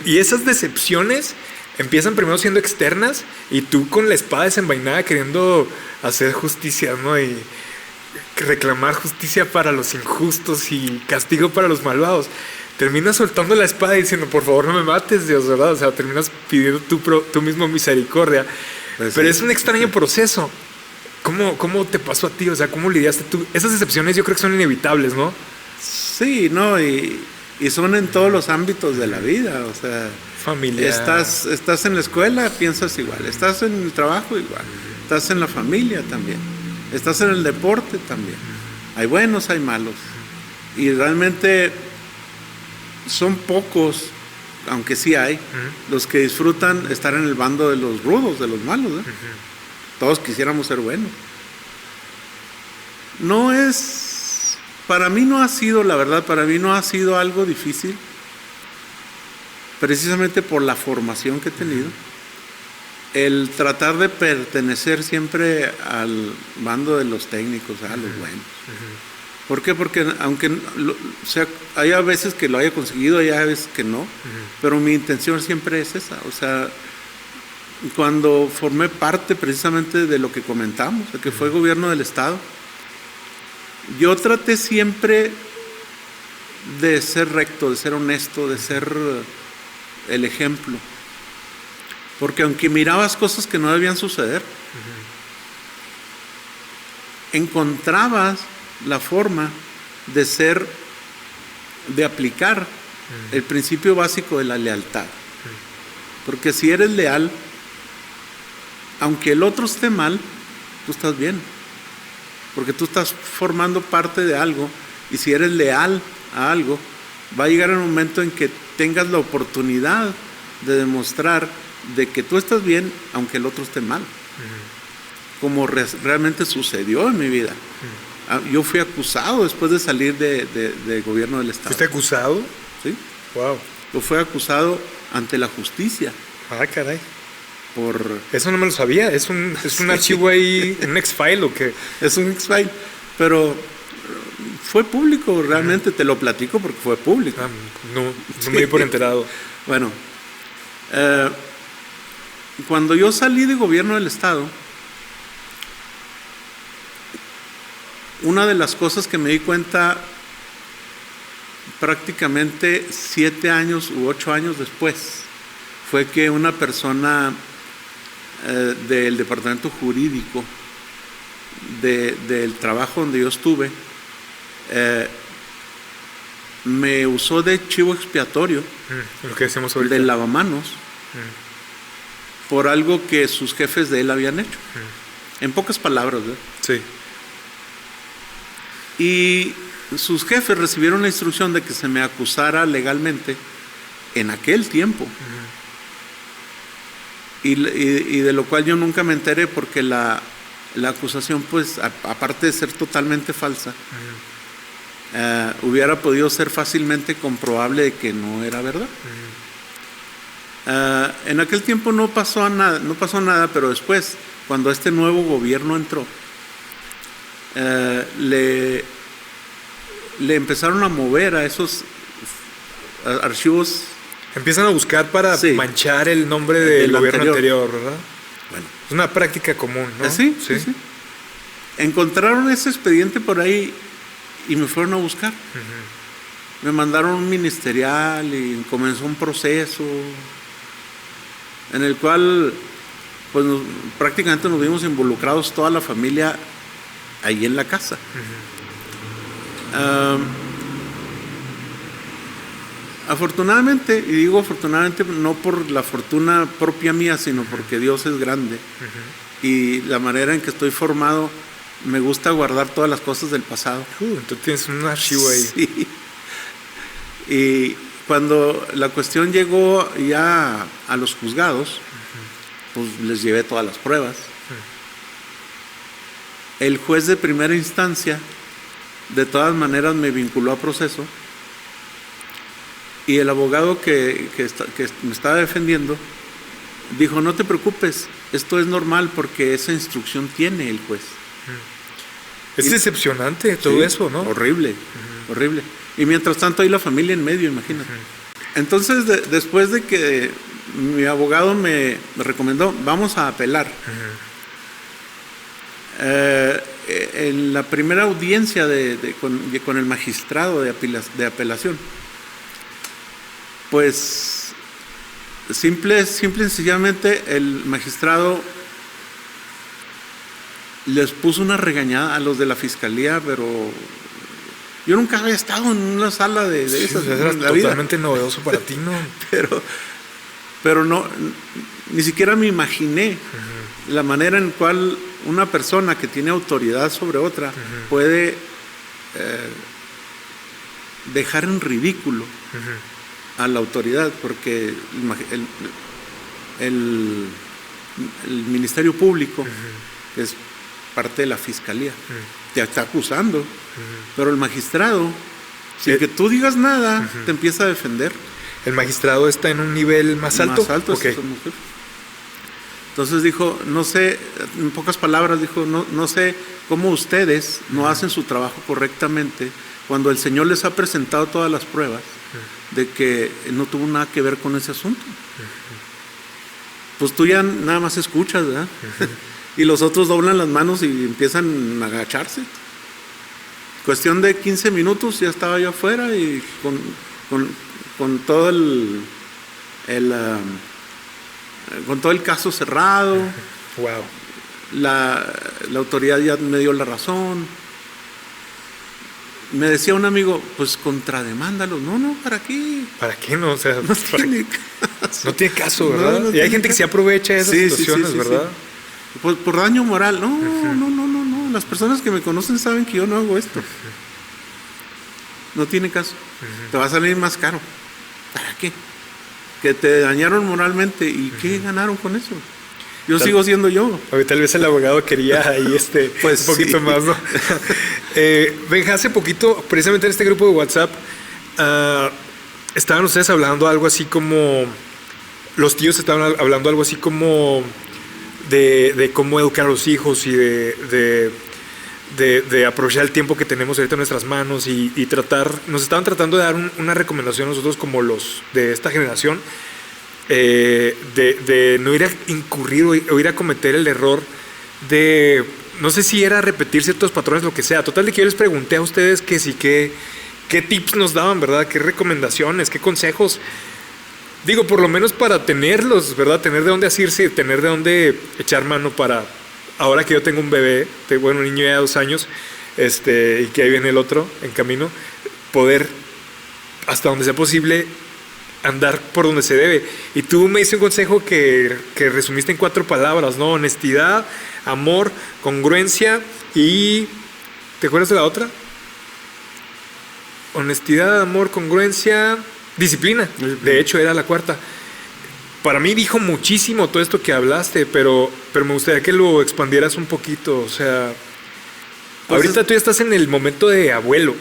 Y esas decepciones empiezan primero siendo externas y tú con la espada desenvainada queriendo hacer justicia, ¿no? Y reclamar justicia para los injustos y castigo para los malvados. Terminas soltando la espada y diciendo, por favor no me mates, Dios, ¿verdad? O sea, terminas pidiendo tú mismo misericordia. Pues pero sí, es un extraño proceso. ¿Cómo te pasó a ti? O sea, ¿cómo lidiaste tú? Esas decepciones yo creo que son inevitables, ¿no? Sí, no, y son en todos los ámbitos de la vida, o sea, familia. Estás en la escuela, piensas igual, estás en el trabajo igual, estás en la familia también. Estás en el deporte también. Hay buenos, hay malos. Y realmente son pocos, aunque sí hay, los que disfrutan estar en el bando de los rudos, de los malos, ¿eh? Todos quisiéramos ser buenos. No es, para mí no ha sido, la verdad, para mí no ha sido algo difícil, precisamente por la formación que he tenido, el tratar de pertenecer siempre al bando de los técnicos, a los buenos. ¿Por qué? Porque aunque hay a veces que lo haya conseguido, hay a veces que no, pero mi intención siempre es esa. O sea, cuando formé parte precisamente de lo que comentamos, de que fue gobierno del Estado, yo traté siempre de ser recto, de ser honesto, de ser el ejemplo. Porque aunque mirabas cosas que no debían suceder, encontrabas la forma de aplicar el principio básico de la lealtad. Porque si eres leal, aunque el otro esté mal, tú estás bien. Porque tú estás formando parte de algo, y si eres leal a algo, va a llegar el momento en que tengas la oportunidad de demostrar de que tú estás bien, aunque el otro esté mal. Como realmente sucedió en mi vida. Yo fui acusado después de salir de gobierno del Estado. ¿Fuiste acusado? Sí. Wow. Yo fui acusado ante la justicia. Ah, caray. Por... Eso no me lo sabía. ¿Es un archivo ahí, un X-File o qué? Es un X-File, pero fue público, realmente te lo platico porque fue público. No me di por enterado. Bueno, cuando yo salí de gobierno del Estado, una de las cosas que me di cuenta prácticamente 7 años u 8 años después fue que una persona del departamento jurídico del trabajo donde yo estuve me usó de chivo expiatorio, lo que decimos ahorita, de lavamanos, por algo que sus jefes de él habían hecho. En pocas palabras, ¿verdad? Sí. Y sus jefes recibieron la instrucción de que se me acusara legalmente en aquel tiempo. Y de lo cual yo nunca me enteré, porque la acusación, pues, aparte de ser totalmente falsa, hubiera podido ser fácilmente comprobable de que no era verdad. En aquel tiempo no pasó nada, pero después, cuando este nuevo gobierno entró, le empezaron a mover a esos archivos. Empiezan a buscar para manchar el nombre del gobierno anterior, ¿verdad? Bueno, es una práctica común, ¿no? Sí. Encontraron ese expediente por ahí y me fueron a buscar. Me mandaron un ministerial y comenzó un proceso en el cual, pues, prácticamente nos vimos involucrados toda la familia ahí en la casa. Afortunadamente, y digo afortunadamente no por la fortuna propia mía, sino porque Dios es grande, y la manera en que estoy formado, me gusta guardar todas las cosas del pasado. Entonces tienes un archivo ahí. Sí. Y cuando la cuestión llegó ya a los juzgados, pues les llevé todas las pruebas. El juez de primera instancia, de todas maneras, me vinculó a proceso. Y el abogado que me estaba defendiendo dijo: no te preocupes, esto es normal porque esa instrucción tiene el juez. Es decepcionante todo eso, ¿no? Horrible, horrible. Y mientras tanto hay la familia en medio, imagínate. Entonces, después de que mi abogado me recomendó, vamos a apelar. En la primera audiencia con el magistrado de apelación, pues simple y sencillamente el magistrado les puso una regañada a los de la fiscalía, pero yo nunca había estado en una sala de esas. Era en la totalmente vida. novedoso para ti, ¿no? Pero pero no, ni siquiera me imaginé la manera en cual una persona que tiene autoridad sobre otra puede dejar en ridículo a la autoridad, porque el Ministerio Público, que es parte de la Fiscalía, te está acusando, pero el magistrado, sin que tú digas nada, te empieza a defender. ¿El magistrado está en un nivel más alto? Más alto, okay. Entonces dijo, no sé, en pocas palabras dijo, no sé cómo ustedes no hacen su trabajo correctamente cuando el Señor les ha presentado todas las pruebas de que no tuvo nada que ver con ese asunto. Pues tú ya nada más escuchas, ¿verdad? Y los otros doblan las manos y empiezan a agacharse. Cuestión de 15 minutos ya estaba yo afuera y con todo con todo el caso cerrado. Wow. La autoridad ya me dio la razón. Me decía un amigo, pues contrademándalo. No, ¿para qué? ¿Para qué no? O sea, no tiene caso. No tiene caso, ¿verdad? No y hay gente que se aprovecha de esas situaciones, sí, ¿verdad? Sí. Por daño moral. No. Las personas que me conocen saben que yo no hago esto. No tiene caso. Te va a salir más caro. ¿Para qué? Que te dañaron moralmente. ¿Y qué ganaron con eso? Yo sigo siendo yo. Tal vez el abogado quería ahí pues un poquito más, ¿no? Benja, hace poquito, precisamente en este grupo de WhatsApp, estaban ustedes hablando algo así como... Los tíos estaban hablando algo así como de cómo educar a los hijos y de aprovechar el tiempo que tenemos ahorita en nuestras manos y nos estaban tratando de dar una recomendación a nosotros como los de esta generación, de no ir a incurrir o ir a cometer el error de, no sé si era repetir ciertos patrones, lo que sea. Total de que yo les pregunté a ustedes que sí, qué tips nos daban, ¿verdad? ¿Qué recomendaciones, qué consejos? Digo, por lo menos para tenerlos, ¿verdad? Tener de dónde asirse, tener de dónde echar mano para... Ahora que yo tengo un bebé, un niño ya de 2 años, y que ahí viene el otro en camino, poder, hasta donde sea posible, andar por donde se debe. Y tú me diste un consejo que resumiste en 4 palabras, ¿no? Honestidad, amor, congruencia y... ¿Te acuerdas de la otra? Honestidad, amor, congruencia... Disciplina, de hecho era la 4. Para mí dijo muchísimo todo esto que hablaste, pero me gustaría que lo expandieras un poquito. O sea, pues ahorita tú ya estás en el momento de abuelo.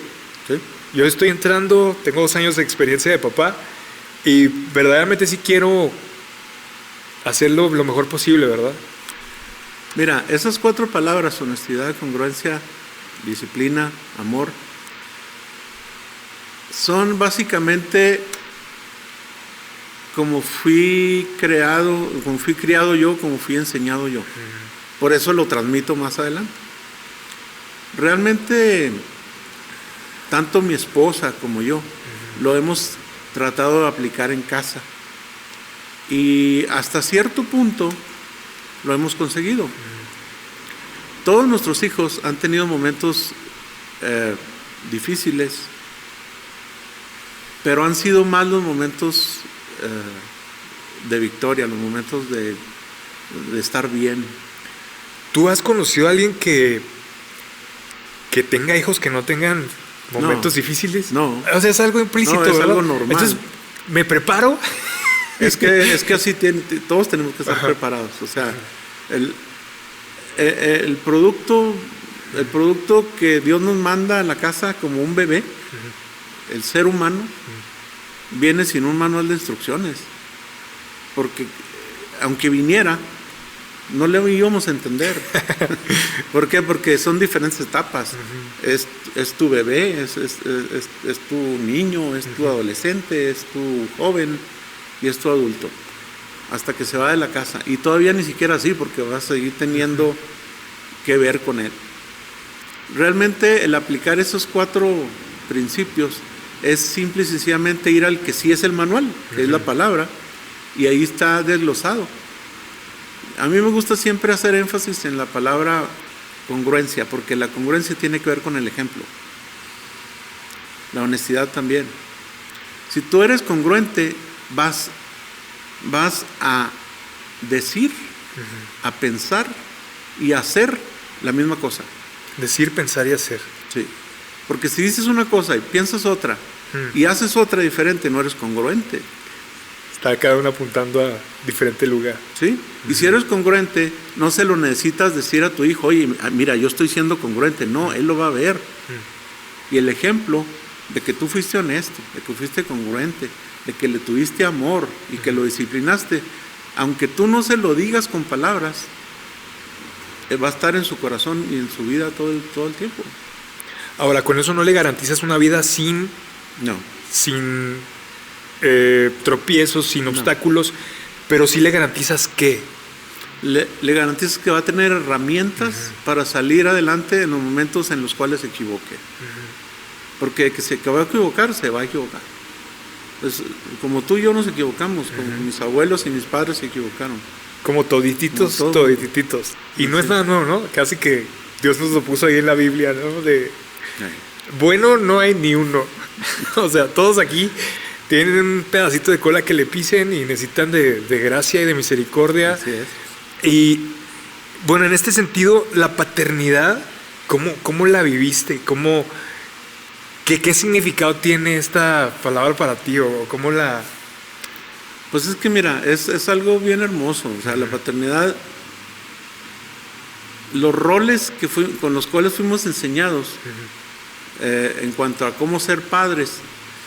¿Sí? Yo estoy entrando, tengo 2 años de experiencia de papá y verdaderamente sí quiero hacerlo lo mejor posible, ¿verdad? Mira, esas 4 palabras, honestidad, congruencia, disciplina, amor, son básicamente como fui criado yo, como fui enseñado yo. Por eso lo transmito más adelante. Realmente, tanto mi esposa como yo lo hemos tratado de aplicar en casa. Y hasta cierto punto lo hemos conseguido. Todos nuestros hijos han tenido momentos difíciles, pero han sido más los momentos de victoria, los momentos de estar bien. ¿Tú has conocido a alguien que tenga hijos que no tengan momentos difíciles? No. O sea, es algo implícito, no, es ¿verdad? algo normal. Entonces, me preparo. Es que así todos tenemos que estar preparados. O sea, el producto que Dios nos manda a la casa como un bebé, el ser humano, viene sin un manual de instrucciones. Porque aunque viniera, no le íbamos a entender. ¿Por qué? Porque son diferentes etapas. Es tu bebé, es tu niño, es tu adolescente, es tu joven y es tu adulto. Hasta que se va de la casa. Y todavía ni siquiera así, porque vas a seguir teniendo que ver con él. Realmente el aplicar esos 4 principios es simple y sencillamente ir al que sí es el manual, que es la palabra, y ahí está desglosado. A mí me gusta siempre hacer énfasis en la palabra congruencia, porque la congruencia tiene que ver con el ejemplo. La honestidad también. Si tú eres congruente, vas vas a decir, a pensar y a hacer la misma cosa. Decir, pensar y hacer. Sí. Porque si dices una cosa y piensas otra y haces otra diferente, no eres congruente. Está cada uno apuntando a diferente lugar. ¿Sí? Y si eres congruente, no se lo necesitas decir a tu hijo, oye, mira, yo estoy siendo congruente. No, él lo va a ver. Y el ejemplo de que tú fuiste honesto, de que fuiste congruente, de que le tuviste amor y que lo disciplinaste, aunque tú no se lo digas con palabras, va a estar en su corazón y en su vida todo el tiempo. Ahora, con eso no le garantizas una vida sin tropiezos, sin obstáculos, pero sí le garantizas que le garantizas que va a tener herramientas para salir adelante en los momentos en los cuales se equivoque. Porque que va a equivocar, se va a equivocar. Pues, como tú y yo nos equivocamos, como mis abuelos y mis padres se equivocaron. Como todititos. Y no es nada nuevo, ¿no? Casi que Dios nos lo puso ahí en la Biblia, ¿no? Bueno, no hay ni uno. O sea, todos aquí tienen un pedacito de cola que le pisen y necesitan de gracia y de misericordia. Así es. Y bueno, en este sentido, la paternidad, ¿cómo la viviste? ¿Qué significado tiene esta palabra para ti? ¿O cómo la...? Pues es que mira, es algo bien hermoso. O sea, la paternidad, los roles con los cuales fuimos enseñados en cuanto a cómo ser padres,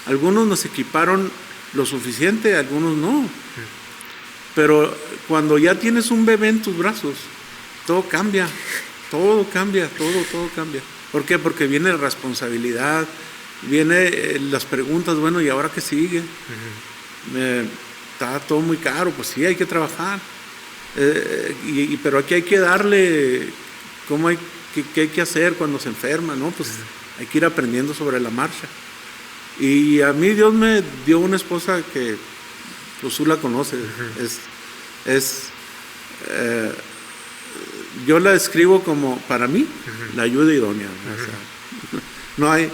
algunos nos equiparon lo suficiente, algunos no. Pero cuando ya tienes un bebé en tus brazos, todo cambia. Todo cambia. ¿Por qué? Porque viene la responsabilidad, viene las preguntas, bueno, ¿y ahora qué sigue? Está todo muy caro, pues sí, hay que trabajar. Pero aquí hay que darle, ¿qué hay que hacer cuando se enferma? ¿No? Pues hay que ir aprendiendo sobre la marcha. Y a mí Dios me dio una esposa que, pues tú la conoces, yo la describo como, para mí, la ayuda idónea. O sea,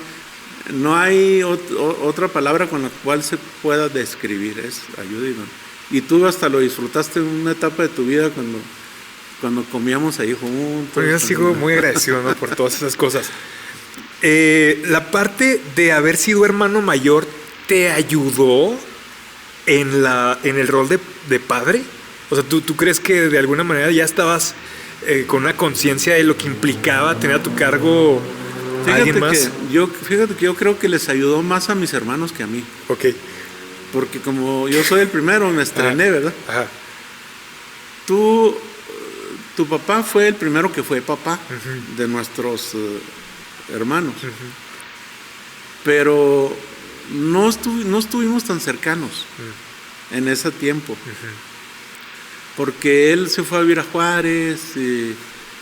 no hay otra palabra con la cual se pueda describir, es ayuda idónea. Y tú hasta lo disfrutaste en una etapa de tu vida cuando comíamos ahí juntos. Pero yo sigo muy agradecido, ¿no? Por todas esas cosas. La parte de haber sido hermano mayor, ¿te ayudó en el rol de padre? O sea, ¿tú crees que de alguna manera ya estabas con una conciencia de lo que implicaba tener a tu cargo a alguien más? Fíjate que yo creo que les ayudó más a mis hermanos que a mí. Ok. Porque como yo soy el primero, me estrené, ¿verdad? Ajá. Tu papá fue el primero que fue papá de nuestros hermanos. Pero no estuvimos tan cercanos en ese tiempo. Porque él se fue a vivir a Juárez y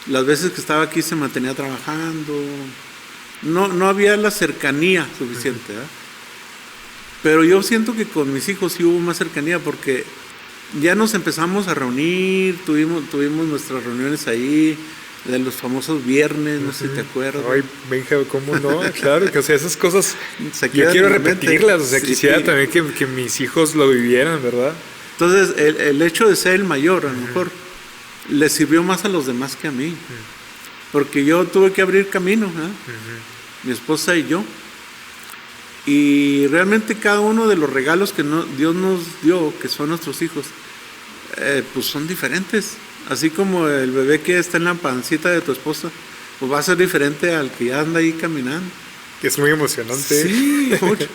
las veces que estaba aquí se mantenía trabajando. No había la cercanía suficiente, ¿verdad? Pero yo siento que con mis hijos sí hubo más cercanía porque ya nos empezamos a reunir, tuvimos nuestras reuniones ahí, de los famosos viernes, no sé si te acuerdas. Ay, Benja, ¿cómo no? Claro, que o sea, esas cosas yo quiero repetirlas, o sea, quisiera también que mis hijos lo vivieran, ¿verdad? Entonces, el hecho de ser el mayor, a lo mejor, le sirvió más a los demás que a mí. Porque yo tuve que abrir camino, mi esposa y yo. Y realmente cada uno de los regalos que Dios nos dio, que son nuestros hijos, pues son diferentes. Así como el bebé que está en la pancita de tu esposa, pues va a ser diferente al que ya anda ahí caminando. Es muy emocionante. Sí, mucho.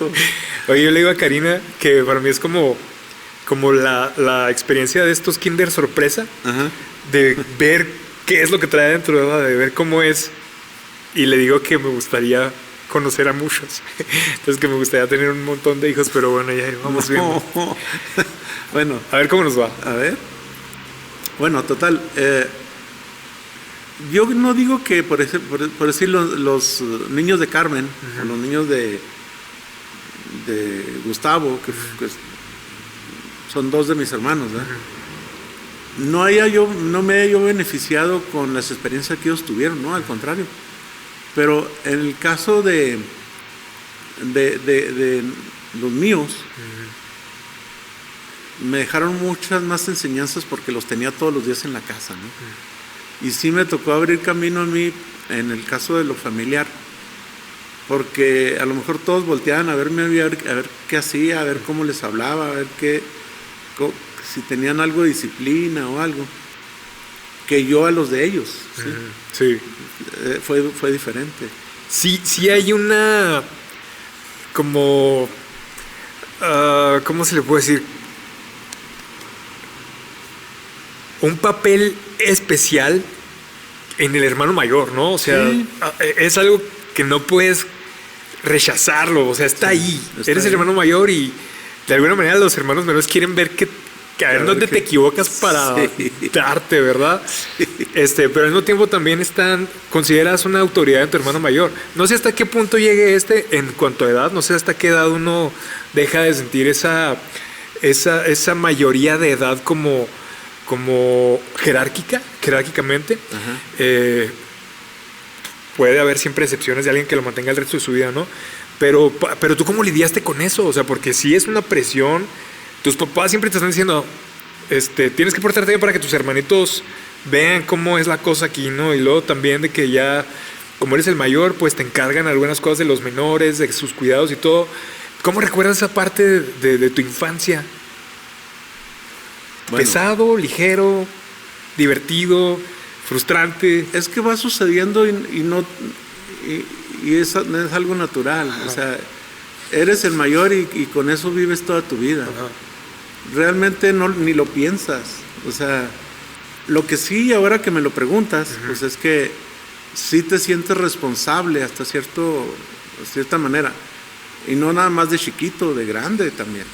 Oye, yo le digo a Karina que para mí es como la experiencia de estos Kinder sorpresa, de ver qué es lo que trae dentro, ¿verdad? De ver cómo es. Y le digo que me gustaría conocer a muchos. Entonces que me gustaría tener un montón de hijos, pero bueno, ya vamos viendo. Bueno, a ver cómo nos va. A ver. Bueno, total. Yo no digo que, por decir, los niños de Carmen, o los niños de Gustavo, que son dos de mis hermanos, ¿verdad? No me haya yo beneficiado con las experiencias que ellos tuvieron, no, al contrario. Pero en el caso de los míos, me dejaron muchas más enseñanzas porque los tenía todos los días en la casa, ¿no? Y sí me tocó abrir camino a mí en el caso de lo familiar, porque a lo mejor todos volteaban a verme, a ver qué hacía, a ver cómo les hablaba, a ver si tenían algo de disciplina o algo, que yo a los de ellos. ¿sí? Sí. Fue diferente. Sí hay una, como, ¿cómo se le puede decir? Un papel especial en el hermano mayor, ¿no? O sea, sí. Es algo que no puedes rechazarlo, o sea, está ahí. Eres el hermano mayor y de alguna manera los hermanos menores quieren ver que a ver dónde te equivocas para darte, ¿verdad? Sí. Pero al mismo tiempo también consideras una autoridad en tu hermano mayor. No sé hasta qué punto llegue en cuanto a edad, no sé hasta qué edad uno deja de sentir esa mayoría de edad como jerárquicamente. Puede haber siempre excepciones de alguien que lo mantenga el resto de su vida, ¿no? Pero tú ¿cómo lidiaste con eso? O sea, porque sí es una presión. Tus papás siempre te están diciendo, tienes que portarte bien para que tus hermanitos vean cómo es la cosa aquí, ¿no? Y luego también de que ya, como eres el mayor, pues te encargan algunas cosas de los menores, de sus cuidados y todo. ¿Cómo recuerdas esa parte de tu infancia? Bueno, pesado, ligero, divertido, frustrante. Es que va sucediendo y es algo natural. Ajá. O sea, eres el mayor y con eso vives toda tu vida. Ajá. Realmente ni lo piensas. O sea, lo que sí, ahora que me lo preguntas, pues es que sí te sientes responsable hasta cierta manera. Y no nada más de chiquito, de grande también.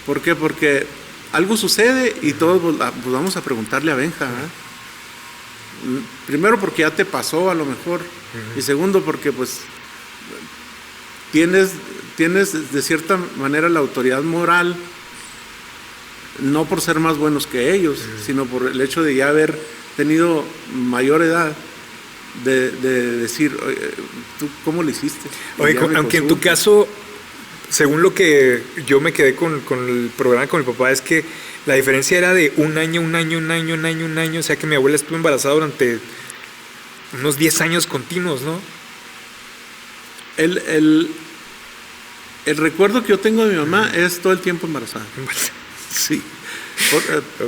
¿Por qué? Porque algo sucede y todos pues vamos a preguntarle a Benja. Primero porque ya te pasó a lo mejor. Y segundo porque pues tienes de cierta manera la autoridad moral, no por ser más buenos que ellos, sino por el hecho de ya haber tenido mayor edad, de decir, ¿tú cómo lo hiciste? Oye, aunque en tu caso, según lo que yo me quedé con el programa con mi papá, es que la diferencia era de un año, o sea que mi abuela estuvo embarazada durante unos 10 años continuos, ¿no? El recuerdo que yo tengo de mi mamá es todo el tiempo embarazada. Sí.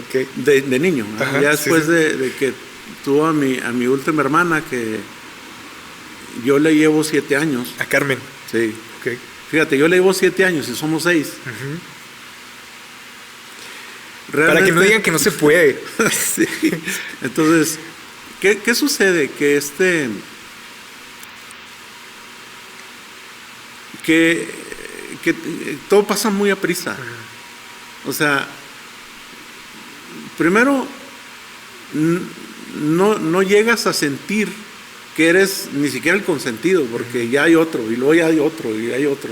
Okay. De niño. Ajá, ya después sí. De que tuvo a mi última hermana, que yo le llevo 7 años. A Carmen. Sí. Okay. Fíjate, yo le llevo 7 años y somos 6. Para que no digan que no se puede. Sí. Entonces, ¿qué sucede? Que todo pasa muy a prisa. O sea, primero no llegas a sentir que eres ni siquiera el consentido, porque ya hay otro, y luego ya hay otro, y hay otro.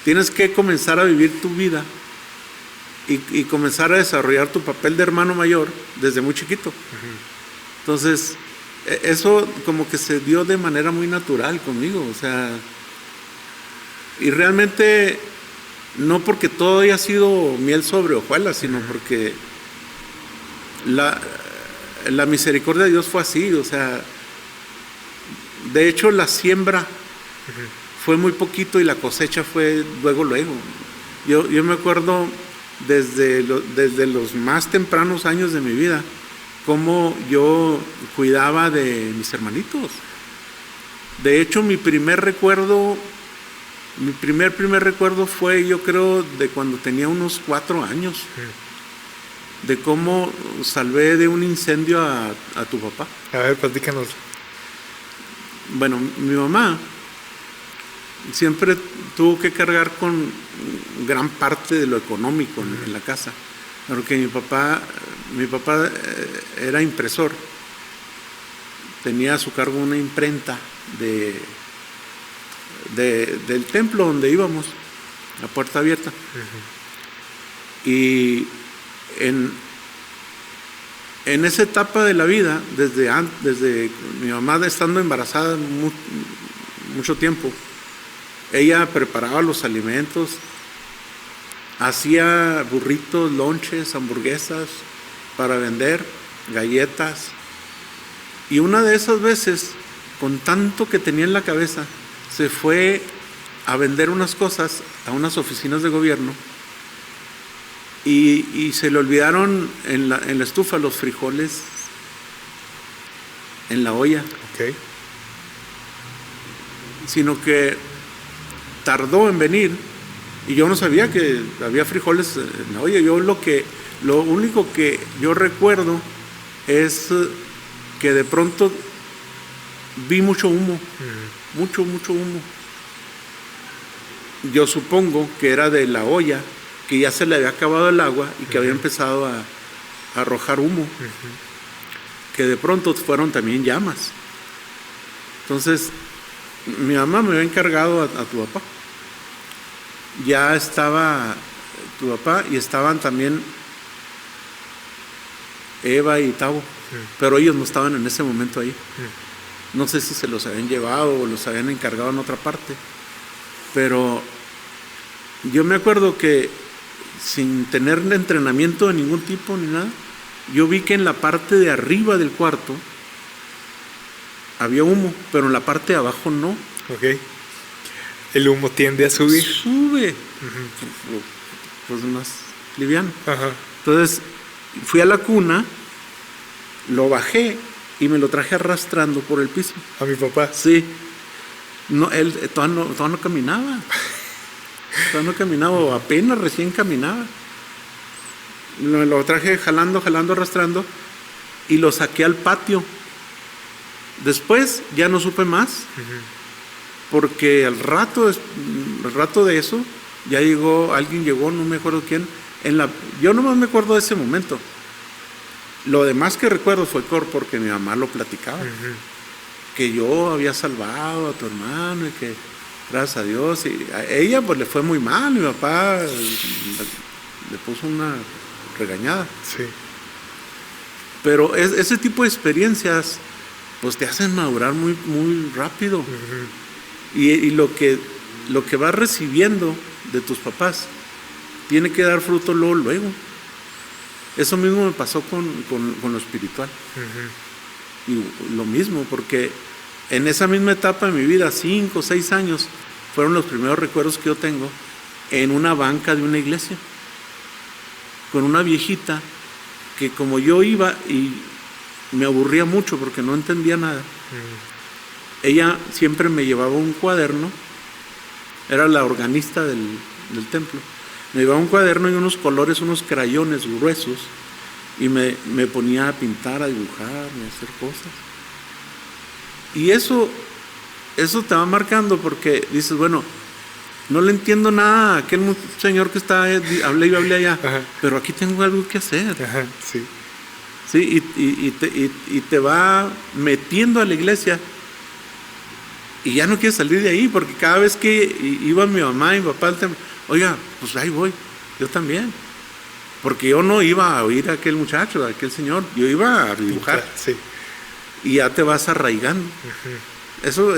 Tienes que comenzar a vivir tu vida y comenzar a desarrollar tu papel de hermano mayor desde muy chiquito. Entonces, eso como que se dio de manera muy natural conmigo, o sea, y realmente no porque todo haya sido miel sobre hojuelas, sino porque la misericordia de Dios fue así, o sea, de hecho la siembra fue muy poquito y la cosecha fue luego. Yo me acuerdo desde los más tempranos años de mi vida cómo yo cuidaba de mis hermanitos. De hecho, mi primer recuerdo fue, yo creo, de cuando tenía unos 4 años, de cómo salvé de un incendio a tu papá. A ver, platícanos. Bueno, mi mamá siempre tuvo que cargar con gran parte de lo económico en la casa, porque mi papá era impresor, tenía a su cargo una imprenta del templo donde íbamos, la puerta abierta. Y en esa etapa de la vida, desde mi mamá estando embarazada mucho tiempo, ella preparaba los alimentos, hacía burritos, lonches, hamburguesas para vender, galletas. Y una de esas veces, con tanto que tenía en la cabeza, se fue a vender unas cosas a unas oficinas de gobierno y se le olvidaron en la estufa los frijoles en la olla. Ok. Sino que tardó en venir y yo no sabía que había frijoles en la olla. Lo único que yo recuerdo es que de pronto vi mucho humo, mucho humo. Yo supongo que era de la olla, que ya se le había acabado el agua y que había empezado a arrojar humo, que de pronto fueron también llamas. Entonces, mi mamá me había encargado a tu papá. Ya estaba tu papá y estaban también Eva y Tavo, pero ellos no estaban en ese momento ahí. No sé si se los habían llevado o los habían encargado en otra parte, pero yo me acuerdo que sin tener entrenamiento de ningún tipo ni nada, yo vi que en la parte de arriba del cuarto había humo, pero en la parte de abajo no. Ok. El humo tiende a subir. Sube. Pues más liviano. Ajá. Entonces fui a la cuna, lo bajé y me lo traje arrastrando por el piso. A mi papá. Sí. No, él todavía no caminaba. Todavía no caminaba, o apenas recién caminaba. Lo traje jalando, arrastrando y lo saqué al patio. Después ya no supe más, porque al rato de eso ya alguien llegó, no me acuerdo quién. Yo nomás me acuerdo de ese momento. Lo demás que recuerdo fue porque mi mamá lo platicaba, que yo había salvado a tu hermano y que gracias a Dios, y a ella pues le fue muy mal, mi papá le puso una regañada. Sí. Pero ese tipo de experiencias pues te hacen madurar muy, muy rápido. Y lo que vas recibiendo de tus papás tiene que dar fruto luego. Eso mismo me pasó con lo espiritual. Y lo mismo, porque en esa misma etapa de mi vida, 5 o 6 años, fueron los primeros recuerdos que yo tengo en una banca de una iglesia, con una viejita que como yo iba y me aburría mucho porque no entendía nada, ella siempre me llevaba un cuaderno, era la organista del templo, me llevaba un cuaderno y unos colores, unos crayones gruesos, y me ponía a pintar, a dibujar, a hacer cosas. Y eso te va marcando porque dices, bueno, no le entiendo nada a aquel señor que está hablé allá, pero aquí tengo algo que hacer. Sí. Sí, y te va metiendo a la iglesia y ya no quieres salir de ahí, porque cada vez que iba mi mamá y mi papá al templo, oiga, pues ahí voy, yo también. Porque yo no iba a oír a aquel muchacho, a aquel señor, yo iba a dibujar. Sí. Y ya te vas arraigando. Eso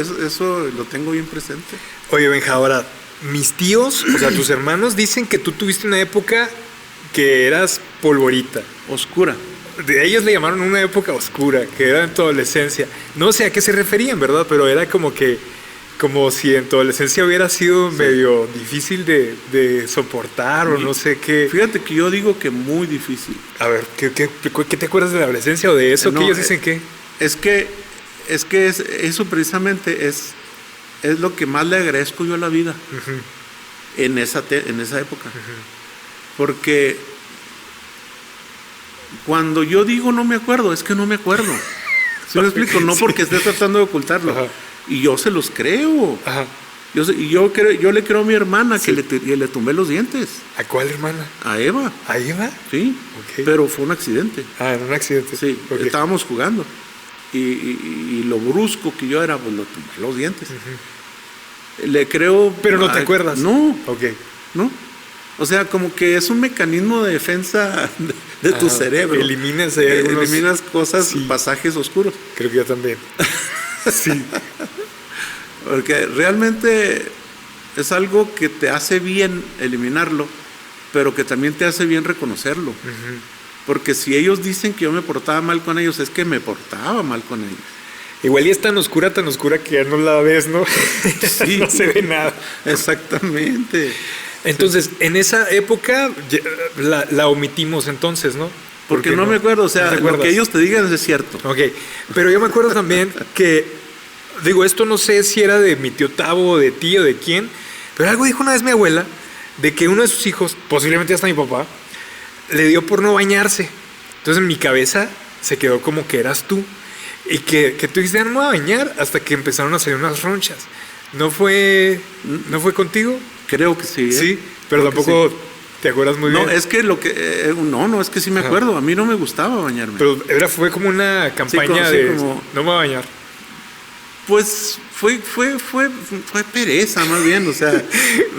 lo tengo bien presente. Oye, Benja, ahora, mis tíos, o sea, tus hermanos, dicen que tú tuviste una época que eras polvorita. Oscura. De ellos le llamaron una época oscura, que era en tu adolescencia. No sé a qué se referían, ¿verdad? Pero era como si en tu adolescencia hubiera sido medio difícil de soportar o no sé qué. Fíjate que yo digo que muy difícil. A ver, ¿qué te acuerdas de la adolescencia o de eso? No, que ellos dicen que... Es que eso precisamente es lo que más le agradezco yo a la vida en esa época. Porque cuando yo digo no me acuerdo, es que no me acuerdo. ¿Sí me explico? No porque esté tratando de ocultarlo. Ajá. Y yo se los creo. Ajá. Yo le creo a mi hermana que le tumbé los dientes. ¿A cuál hermana? A Eva. ¿A Eva? Sí. Okay. Pero fue un accidente. Ah, en un accidente. Sí, okay. Estábamos jugando. Y lo brusco que yo era, pues lo tumbé los dientes. Le creo... Pero no te acuerdas. No. Ok. No. O sea, como que es un mecanismo de defensa de tu cerebro. Eliminas cosas, sí. Pasajes oscuros. Creo que yo también. Sí. Porque realmente es algo que te hace bien eliminarlo, pero que también te hace bien reconocerlo. Porque si ellos dicen que yo me portaba mal con ellos, es que me portaba mal con ellos. Igual y es tan oscura que ya no la ves, ¿no? Sí. No se ve nada. Exactamente. Entonces, en esa época la omitimos entonces, ¿no? Porque no me acuerdo, o sea, ¿no lo que ellos te digan es cierto. Ok, pero yo me acuerdo también que, digo, esto no sé si era de mi tío Tavo o de ti o de quién, pero algo dijo una vez mi abuela, de que uno de sus hijos, posiblemente hasta mi papá, le dio por no bañarse. Entonces en mi cabeza se quedó como que eras tú. Y que tú dijiste, no me voy a bañar, hasta que empezaron a salir unas ronchas. ¿No fue contigo? Creo que sí. Sí, pero creo tampoco sí. te acuerdas muy bien. No, es que es que sí me acuerdo. A mí no me gustaba bañarme. Pero fue como una campaña no me voy a bañar. Pues fue pereza más bien, o sea.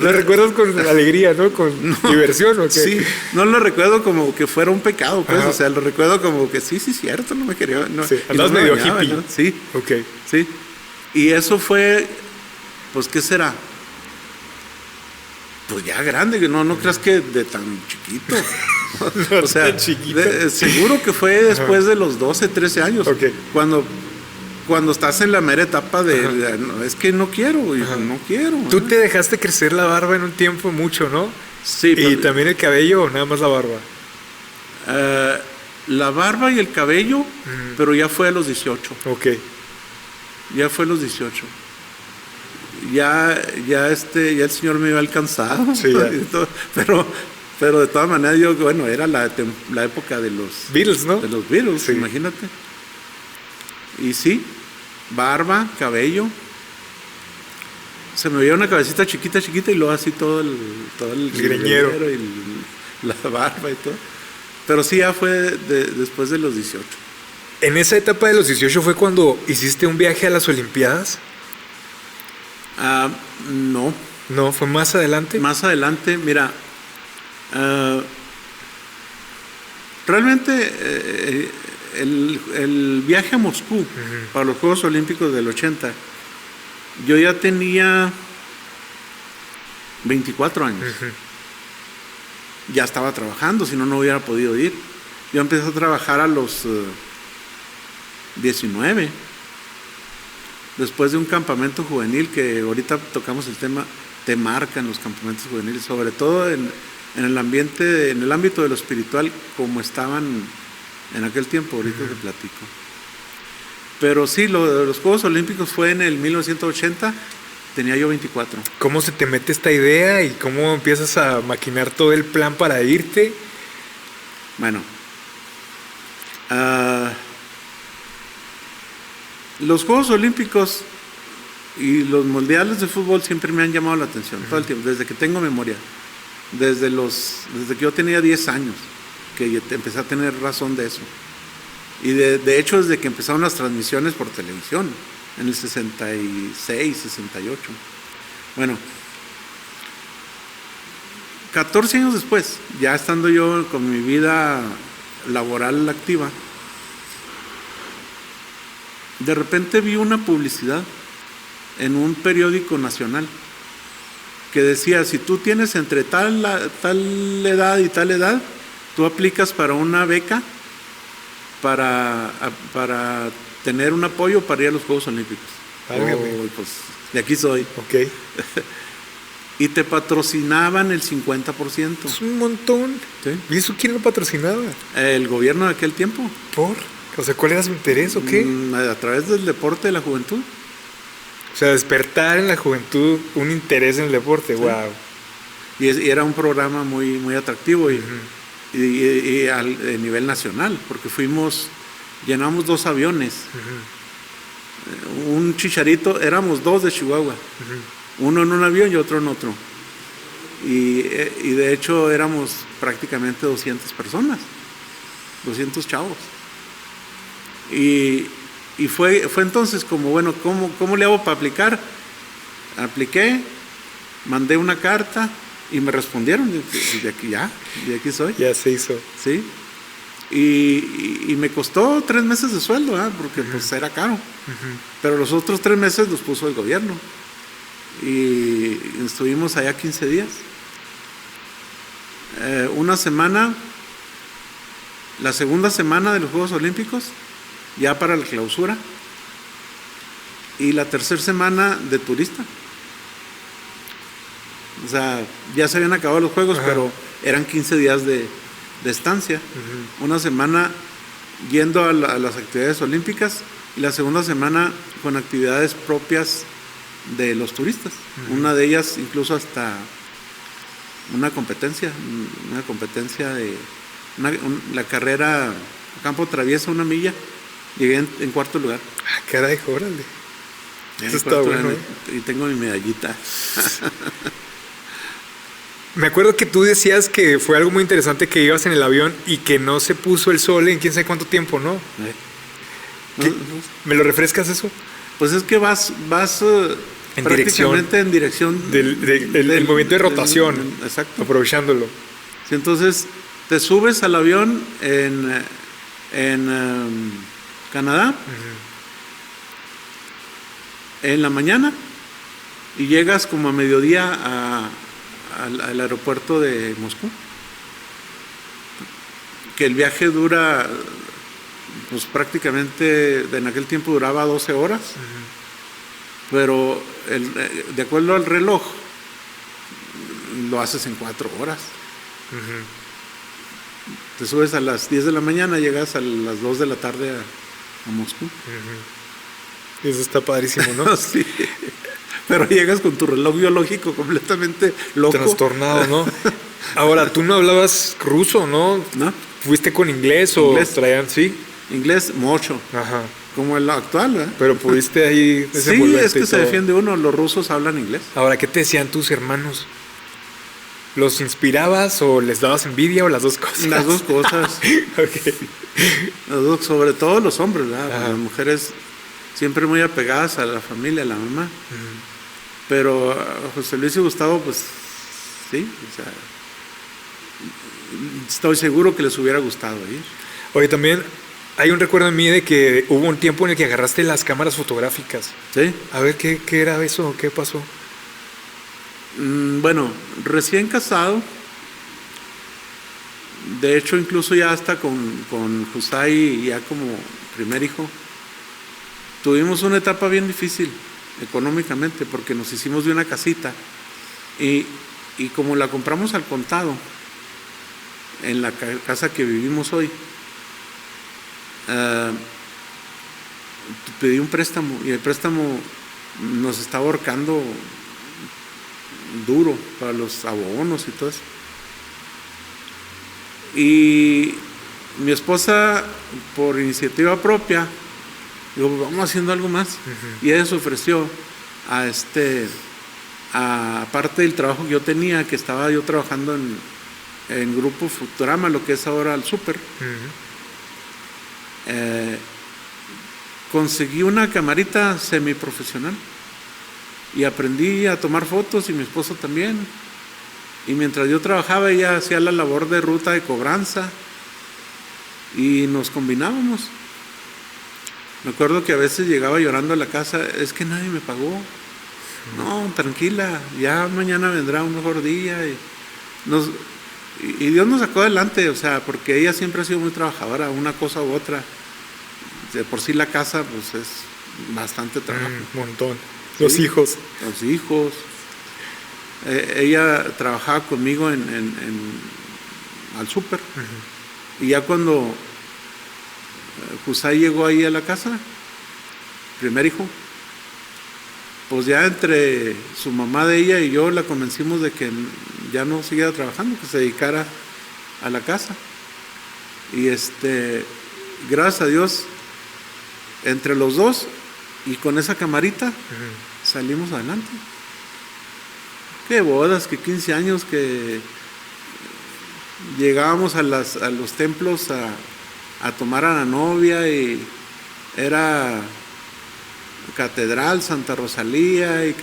Lo recuerdas con alegría, ¿no? Con diversión, ¿o qué? Sí, no lo recuerdo como que fuera un pecado, pues. Ajá. O sea, lo recuerdo como que sí, cierto, no me quería. No, sí, andabas no medio bañaba, hippie. ¿no? Sí. Ok. Sí. Y eso fue, pues, ¿qué será? Pues ya grande, que no creas que de tan chiquito. No, o sea, tan chiquito. Seguro que fue después de los 12, 13 años. Ok. Cuando estás en la mera etapa de no, es que no quiero, hijo, no quiero. Tú te dejaste crecer la barba en un tiempo mucho, ¿no? Sí. ¿Y también el cabello o nada más la barba? La barba y el cabello, pero ya fue a los 18. Ok. Ya fue a los 18. Ya el señor me iba alcanzado. Sí, ya. Pero de todas maneras era la época de los Beatles, ¿no? De los Beatles, sí. Imagínate. Y sí, barba, cabello. Se me veía una cabecita chiquita y luego así todo el greñero y la barba y todo. Pero sí, ya fue después de los 18. ¿En esa etapa de los 18 fue cuando hiciste un viaje a las Olimpiadas? No. ¿No? ¿Fue más adelante? Más adelante, mira. Realmente el viaje a Moscú para los Juegos Olímpicos del 80, yo ya tenía 24 años. Ya estaba trabajando, si no hubiera podido ir. Yo empecé a trabajar a los 19, después de un campamento juvenil, que ahorita tocamos el tema, te marcan los campamentos juveniles, sobre todo en el ambiente, en el ámbito de lo espiritual, como estaban en aquel tiempo. Ahorita te platico. Pero sí, lo de los Juegos Olímpicos fue en el 1980, tenía yo 24. ¿Cómo se te mete esta idea y cómo empiezas a maquinar todo el plan para irte? Bueno, los Juegos Olímpicos y los mundiales de fútbol siempre me han llamado la atención, todo el tiempo, desde que tengo memoria, desde que yo tenía 10 años, que empecé a tener razón de eso. Y de hecho, desde que empezaron las transmisiones por televisión, en el 66, 68. Bueno, 14 años después, ya estando yo con mi vida laboral activa, de repente vi una publicidad en un periódico nacional que decía, si tú tienes entre tal edad y tal edad, tú aplicas para una beca para tener un apoyo para ir a los Juegos Olímpicos. Pues de aquí soy. Ok. Y te patrocinaban el 50%. Es un montón. ¿Sí? ¿Y eso quién lo patrocinaba? El gobierno de aquel tiempo. ¿Por? O sea, ¿cuál era su interés o qué? A través del deporte de la juventud. O sea, despertar en la juventud un interés en el deporte. Sí. Wow. Y era un programa muy, muy atractivo y a nivel nacional, porque llenamos 2 aviones. Un Chicharito, éramos 2 de Chihuahua. Uno en un avión y otro en otro. Y de hecho éramos prácticamente 200 personas, 200 chavos. Y fue entonces como, bueno, ¿cómo le hago para aplicar? Apliqué, mandé una carta y me respondieron, de aquí soy. Ya se hizo. Sí. Y me costó 3 meses de sueldo, porque pues era caro. Pero los otros 3 meses los puso el gobierno. Y estuvimos allá 15 días. una semana, la segunda semana de los Juegos Olímpicos, ya para la clausura, y la tercera semana de turista. O sea, ya se habían acabado los Juegos, ajá, pero eran 15 días de estancia. Uh-huh. Una semana yendo a las actividades olímpicas y la segunda semana con actividades propias de los turistas. Uh-huh. Una de ellas incluso hasta una competencia de la carrera campo traviesa, 1 milla, llegué en cuarto lugar. Ah, caray, órale. Eso está bueno. Y tengo mi medallita. Me acuerdo que tú decías que fue algo muy interesante que ibas en el avión y que no se puso el sol en quién sabe cuánto tiempo, ¿no? ¿Me lo refrescas eso? Pues es que vas en prácticamente en dirección del movimiento de rotación, exacto, aprovechándolo. Sí, entonces te subes al avión en Canadá, uh-huh, en la mañana y llegas como a mediodía al aeropuerto de Moscú, que el viaje dura, pues prácticamente en aquel tiempo duraba 12 horas, uh-huh, pero de acuerdo al reloj lo haces en 4 horas. Uh-huh. Te subes a las 10 de la mañana, llegas a las 2 de la tarde a Moscú. Uh-huh. Eso está padrísimo, ¿no? Sí. Pero llegas con tu reloj biológico completamente loco. Trastornado, ¿no? Ahora, tú no hablabas ruso, ¿no? ¿No? ¿Fuiste con inglés o traían, sí? Inglés, mucho. Ajá. Como el actual, ¿eh? Pero pudiste ahí desenvolverte. Sí, es que se defiende uno. Los rusos hablan inglés. Ahora, ¿qué te decían tus hermanos? ¿Los inspirabas o les dabas envidia o las dos cosas? Las dos cosas. Okay. Sobre todo los hombres, ¿verdad? Las mujeres siempre muy apegadas a la familia, a la mamá. Uh-huh. Pero a José Luis y Gustavo, pues sí, o sea, estoy seguro que les hubiera gustado ir. Oye, también hay un recuerdo en mí de que hubo un tiempo en el que agarraste las cámaras fotográficas. Sí. A ver, ¿qué era eso? ¿Qué pasó? Bueno, recién casado, de hecho incluso ya hasta con Jusay, ya como primer hijo, tuvimos una etapa bien difícil económicamente porque nos hicimos de una casita y como la compramos al contado en la casa que vivimos hoy, pedí un préstamo y el préstamo nos estaba ahorcando duro para los abonos y todo eso. Y mi esposa, por iniciativa propia, digo, vamos haciendo algo más. Uh-huh. Y ella se ofreció aparte del trabajo que yo tenía, que estaba yo trabajando en Grupo Futurama, lo que es ahora el Súper. Uh-huh. Conseguí una camarita semiprofesional y aprendí a tomar fotos y mi esposo también. Y mientras yo trabajaba, ella hacía la labor de ruta de cobranza y nos combinábamos. Me acuerdo que a veces llegaba llorando a la casa, es que nadie me pagó. No, tranquila, ya mañana vendrá un mejor día. Y Dios nos sacó adelante, o sea, porque ella siempre ha sido muy trabajadora, una cosa u otra. De por sí la casa, pues es bastante trabajo. Un montón. Sí, los hijos. Los hijos. Ella trabajaba conmigo al súper. Uh-huh. Y ya cuando Jusay llegó ahí a la casa, primer hijo, pues ya entre su mamá de ella y yo la convencimos de que ya no siguiera trabajando, que se dedicara a la casa. Y gracias a Dios, entre los dos y con esa camarita, uh-huh, salimos adelante. Qué bodas, que 15 años, que llegábamos a los templos a tomar a la novia y era Catedral, Santa Rosalía y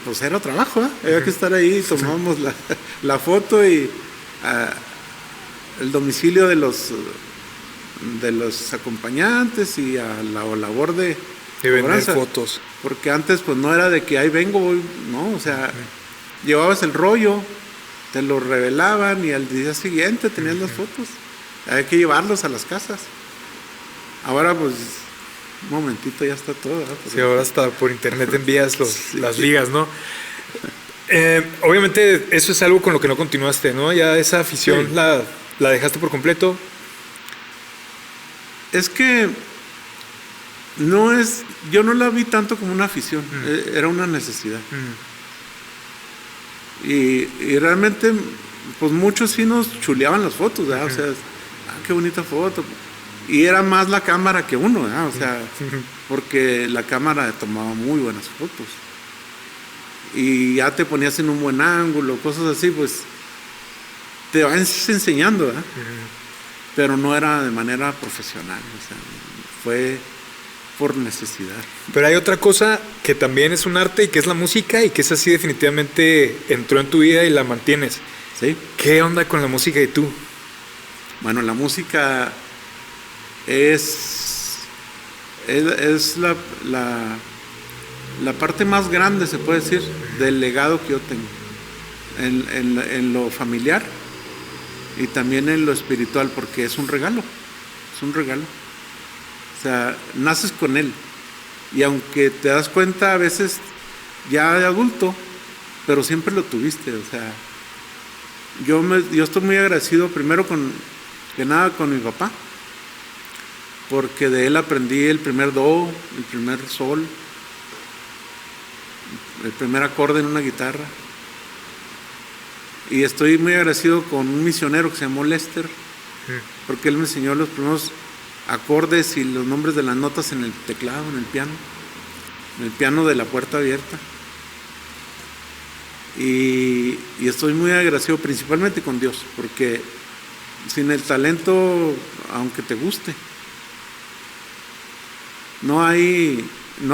pues era trabajo, ¿eh? Había que estar ahí, tomábamos la foto y el domicilio de los acompañantes y a la labor de vender fotos. Porque antes pues no era de que ahí vengo, no, o sea, llevabas el rollo te lo revelaban y al día siguiente tenías las fotos. Había que llevarlos a las casas. Ahora pues, un momentito ya está todo, ¿verdad? Sí, ahora hasta por internet envías las ligas, ¿no? Obviamente eso es algo con lo que no continuaste, ¿no? Ya esa afición Sí. la dejaste por completo. Es que yo no la vi tanto como una afición, era una necesidad. Y realmente, pues muchos sí nos chuleaban las fotos, ¿verdad? O sea, qué bonita foto. Y era más la cámara que uno, ¿verdad? O sea, porque la cámara tomaba muy buenas fotos. Y ya te ponías en un buen ángulo, cosas así, pues te vas enseñando, ¿verdad? Pero no era de manera profesional, o sea, fue por necesidad. Pero hay otra cosa que también es un arte y que es la música y que es así definitivamente entró en tu vida y la mantienes. ¿Sí? ¿Qué onda con la música y tú? Bueno, la música es la parte más grande, se puede decir, del legado que yo tengo. En lo familiar y también en lo espiritual, porque es un regalo. Es un regalo. O sea, naces con él. Y aunque te das cuenta a veces ya de adulto, pero siempre lo tuviste. O sea, yo estoy muy agradecido primero con mi papá, porque de él aprendí el primer do, el primer sol, el primer acorde en una guitarra. Y estoy muy agradecido con un misionero que se llamó Lester, porque él me enseñó los primeros acordes y los nombres de las notas en el teclado, en el piano de la puerta abierta. Y estoy muy agradecido principalmente con Dios, porque sin el talento, aunque te guste, no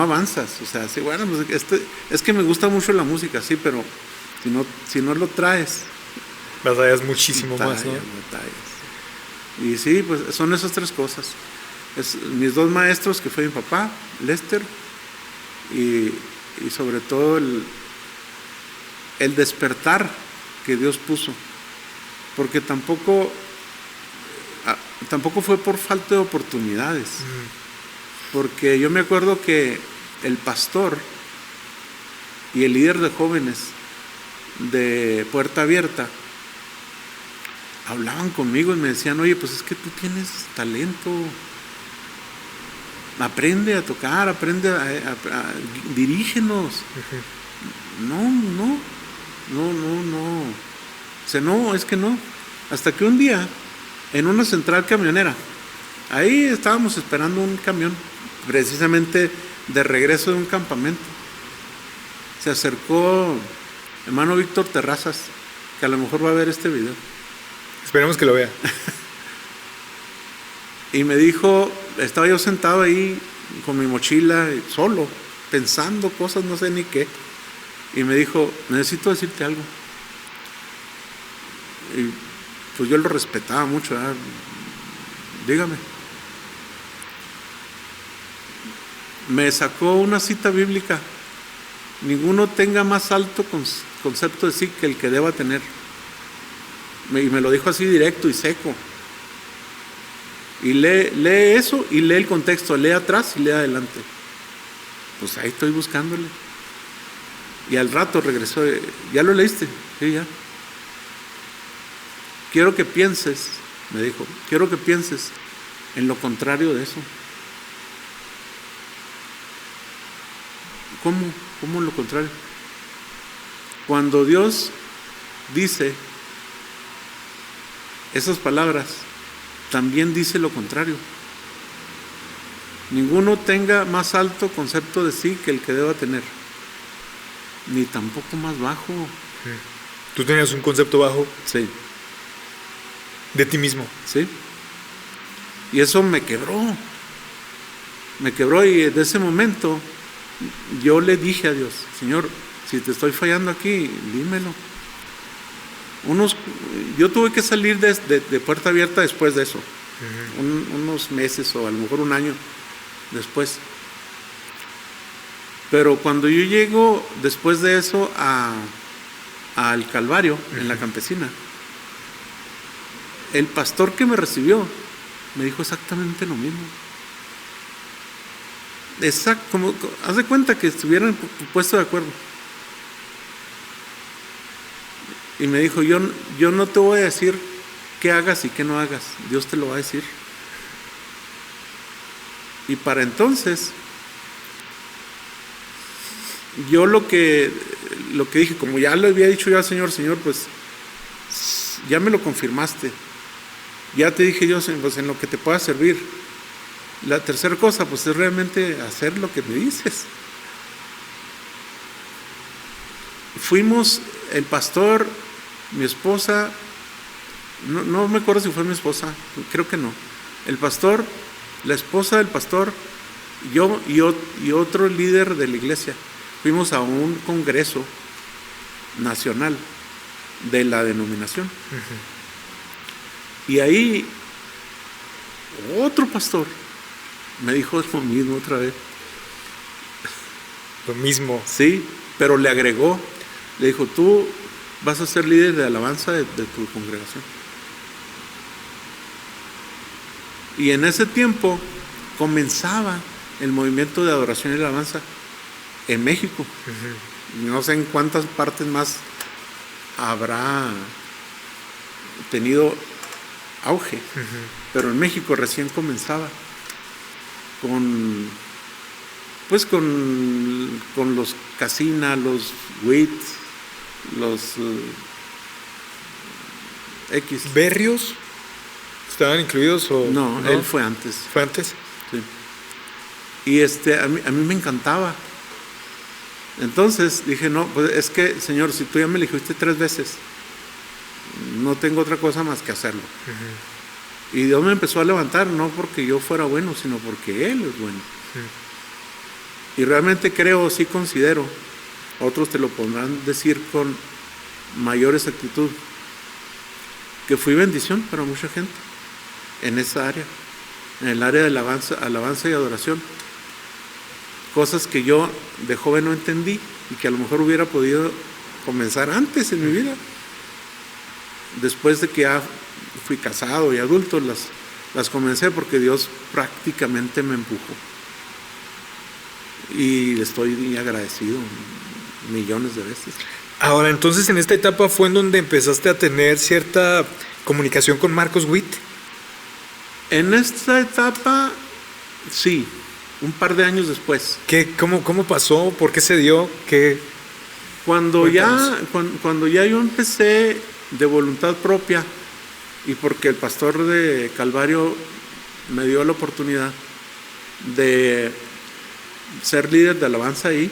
avanzas. O sea, sí, bueno, pues es que me gusta mucho la música, sí, pero si no lo traes, Batallas muchísimo más, ¿no? batallas. Y sí, pues son esas tres cosas. Mis dos maestros, que fue mi papá, Lester, y sobre todo el despertar que Dios puso. Porque tampoco fue por falta de oportunidades. Porque yo me acuerdo que el pastor y el líder de jóvenes de Puerta Abierta hablaban conmigo y me decían: oye, pues es que tú tienes talento, aprende a tocar, dirígenos. No. O sea, no, es que no. Hasta que un día, en una central camionera, ahí estábamos esperando un camión, precisamente de regreso de un campamento. Se acercó hermano Víctor Terrazas, que a lo mejor va a ver este video. Esperemos que lo vea. Y me dijo, estaba yo sentado ahí con mi mochila, solo, pensando cosas, no sé ni qué. Y me dijo: necesito decirte algo. Y pues yo lo respetaba mucho, ¿verdad? Dígame. Me sacó una cita bíblica: ninguno tenga más alto concepto de sí que el que deba tener. Y me lo dijo así directo y seco. Y lee eso y lee el contexto, lee atrás y lee adelante. Pues ahí estoy buscándole. Y al rato regresó: ¿ya lo leíste? Sí, ya. Quiero que pienses, me dijo, quiero que pienses en lo contrario de eso. ¿Cómo lo contrario? Cuando Dios dice esas palabras, también dice lo contrario. Ninguno tenga más alto concepto de sí que el que deba tener, ni tampoco más bajo. ¿Tú tenías un concepto bajo? Sí. ¿De ti mismo? Sí. Y eso me quebró. Y desde ese momento yo le dije a Dios: Señor, si te estoy fallando aquí, dímelo. Yo tuve que salir de Puerta Abierta después de eso. Unos meses o a lo mejor un año después. Pero cuando yo llego después de eso al Calvario, en la Campesina, el pastor que me recibió me dijo exactamente lo mismo. Exacto, como haz de cuenta que estuvieran puesto de acuerdo. Y me dijo, yo no te voy a decir qué hagas y qué no hagas, Dios te lo va a decir. Y para entonces, yo lo que dije, como ya le había dicho yo al Señor, pues ya me lo confirmaste. Ya te dije yo, pues en lo que te pueda servir. La tercera cosa, pues es realmente hacer lo que me dices. Fuimos, el pastor, mi esposa, no me acuerdo si fue mi esposa, creo que no. El pastor, la esposa del pastor, yo y otro líder de la iglesia. Fuimos a un congreso nacional de la denominación. Y ahí otro pastor me dijo lo mismo otra vez. Lo mismo. Sí, pero le agregó, le dijo, tú vas a ser líder de alabanza de tu congregación. Y en ese tiempo comenzaba el movimiento de adoración y alabanza en México. No sé en cuántas partes más habrá tenido auge, pero en México recién comenzaba con los Casina, los WIT, los X. ¿Berrios estaban incluidos o no? Él fue antes. ¿Fue antes? Sí. Y a mí me encantaba. Entonces dije, no, pues es que, Señor, si tú ya me elegiste 3 veces, no tengo otra cosa más que hacerlo. Y Dios me empezó a levantar, no porque yo fuera bueno, sino porque Él es bueno. Y realmente creo, sí considero, otros te lo podrán decir con mayor exactitud, que fui bendición para mucha gente en esa área, en el área de alabanza y adoración. Cosas que yo de joven no entendí y que a lo mejor hubiera podido comenzar antes en mi vida. Después de que ya fui casado y adulto, las comencé porque Dios prácticamente me empujó. Y le estoy agradecido millones de veces. Ahora, entonces en esta etapa fue en donde empezaste a tener cierta comunicación con Marcos Witt. En esta etapa, sí, un par de años después. ¿Cómo pasó? ¿Por qué se dio? Cuando ya yo empecé de voluntad propia y porque el pastor de Calvario me dio la oportunidad de ser líder de alabanza ahí,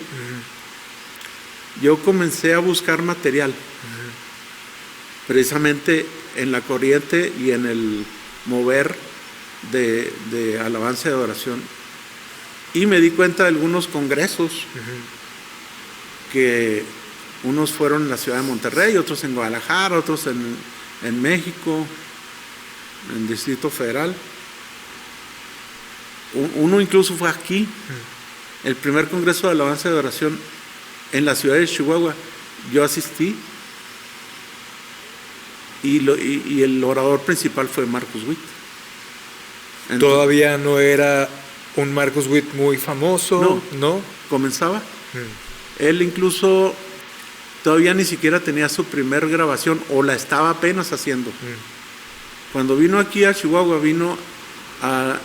yo comencé a buscar material, precisamente en la corriente y en el mover de alabanza y adoración. Y me di cuenta de algunos congresos que unos fueron en la ciudad de Monterrey, otros en Guadalajara, otros en México, en el Distrito Federal. Uno incluso fue aquí, el primer congreso de alabanza y adoración en la ciudad de Chihuahua. Yo asistí y el orador principal fue Marcos Witt. Entonces, todavía no era un Marcos Witt muy famoso, ¿no? Comenzaba. Él incluso todavía ni siquiera tenía su primer grabación o la estaba apenas haciendo. Cuando vino aquí a Chihuahua, vino a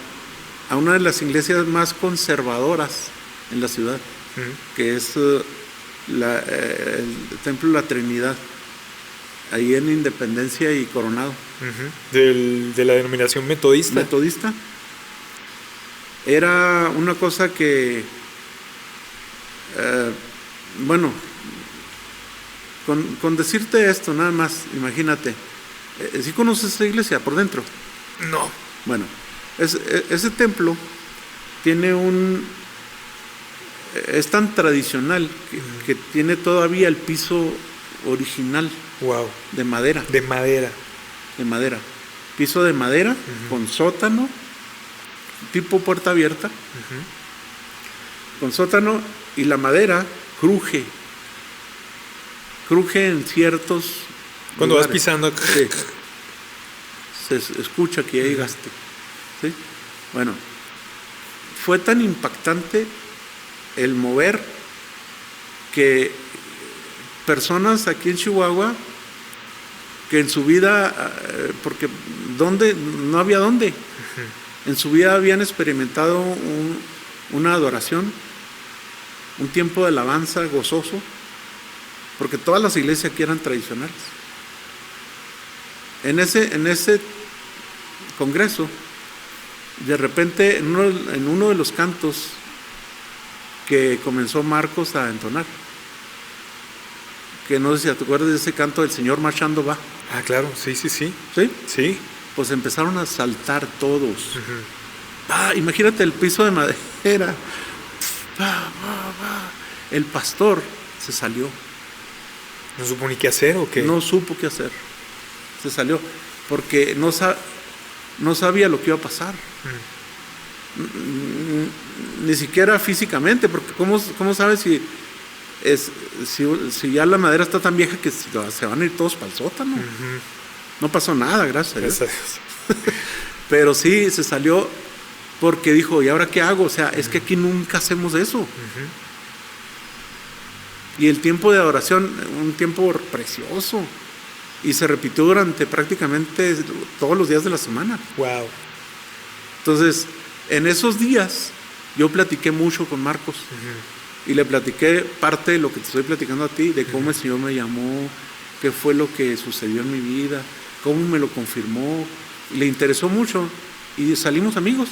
una de las iglesias más conservadoras en la ciudad, que es el Templo de la Trinidad, ahí en Independencia y Coronado. De la denominación metodista. Era una cosa que, bueno, con decirte esto nada más, imagínate, ¿sí conoces esa iglesia por dentro? No. Bueno, ese templo tiene es tan tradicional que tiene todavía el piso original. Wow. De madera. Piso de madera, con sótano, tipo puerta abierta, con sótano, y la madera cruje. cruje en ciertos Cuando lugares. vas pisando. Sí. Se escucha que ya llegaste. ¿Sí? Bueno, fue tan impactante el mover que personas aquí en Chihuahua que en su vida, porque no había dónde, en su vida habían experimentado una adoración, un tiempo de alabanza gozoso, porque todas las iglesias aquí eran tradicionales. En ese congreso, de repente, en uno de los cantos que comenzó Marcos a entonar, que no sé si te acuerdas de ese canto del Señor marchando va. Ah, claro, sí. ¿Sí? Sí. Pues empezaron a saltar todos. Imagínate el piso de madera. El pastor se salió. ¿No supo ni qué hacer o qué? No supo qué hacer. Se salió porque no sabía lo que iba a pasar. Ni siquiera físicamente, porque ¿cómo sabes si ya la madera está tan vieja que se van a ir todos para el sótano? No pasó nada, gracias a Dios. Pero sí, se salió porque dijo, ¿y ahora qué hago? O sea, es que aquí nunca hacemos eso. Y el tiempo de adoración, un tiempo precioso. Y se repitió durante prácticamente todos los días de la semana. Wow. Entonces, en esos días, yo platiqué mucho con Marcos. Y le platiqué parte de lo que te estoy platicando a ti, de cómo el Señor me llamó, qué fue lo que sucedió en mi vida, cómo me lo confirmó. Y le interesó mucho y salimos amigos.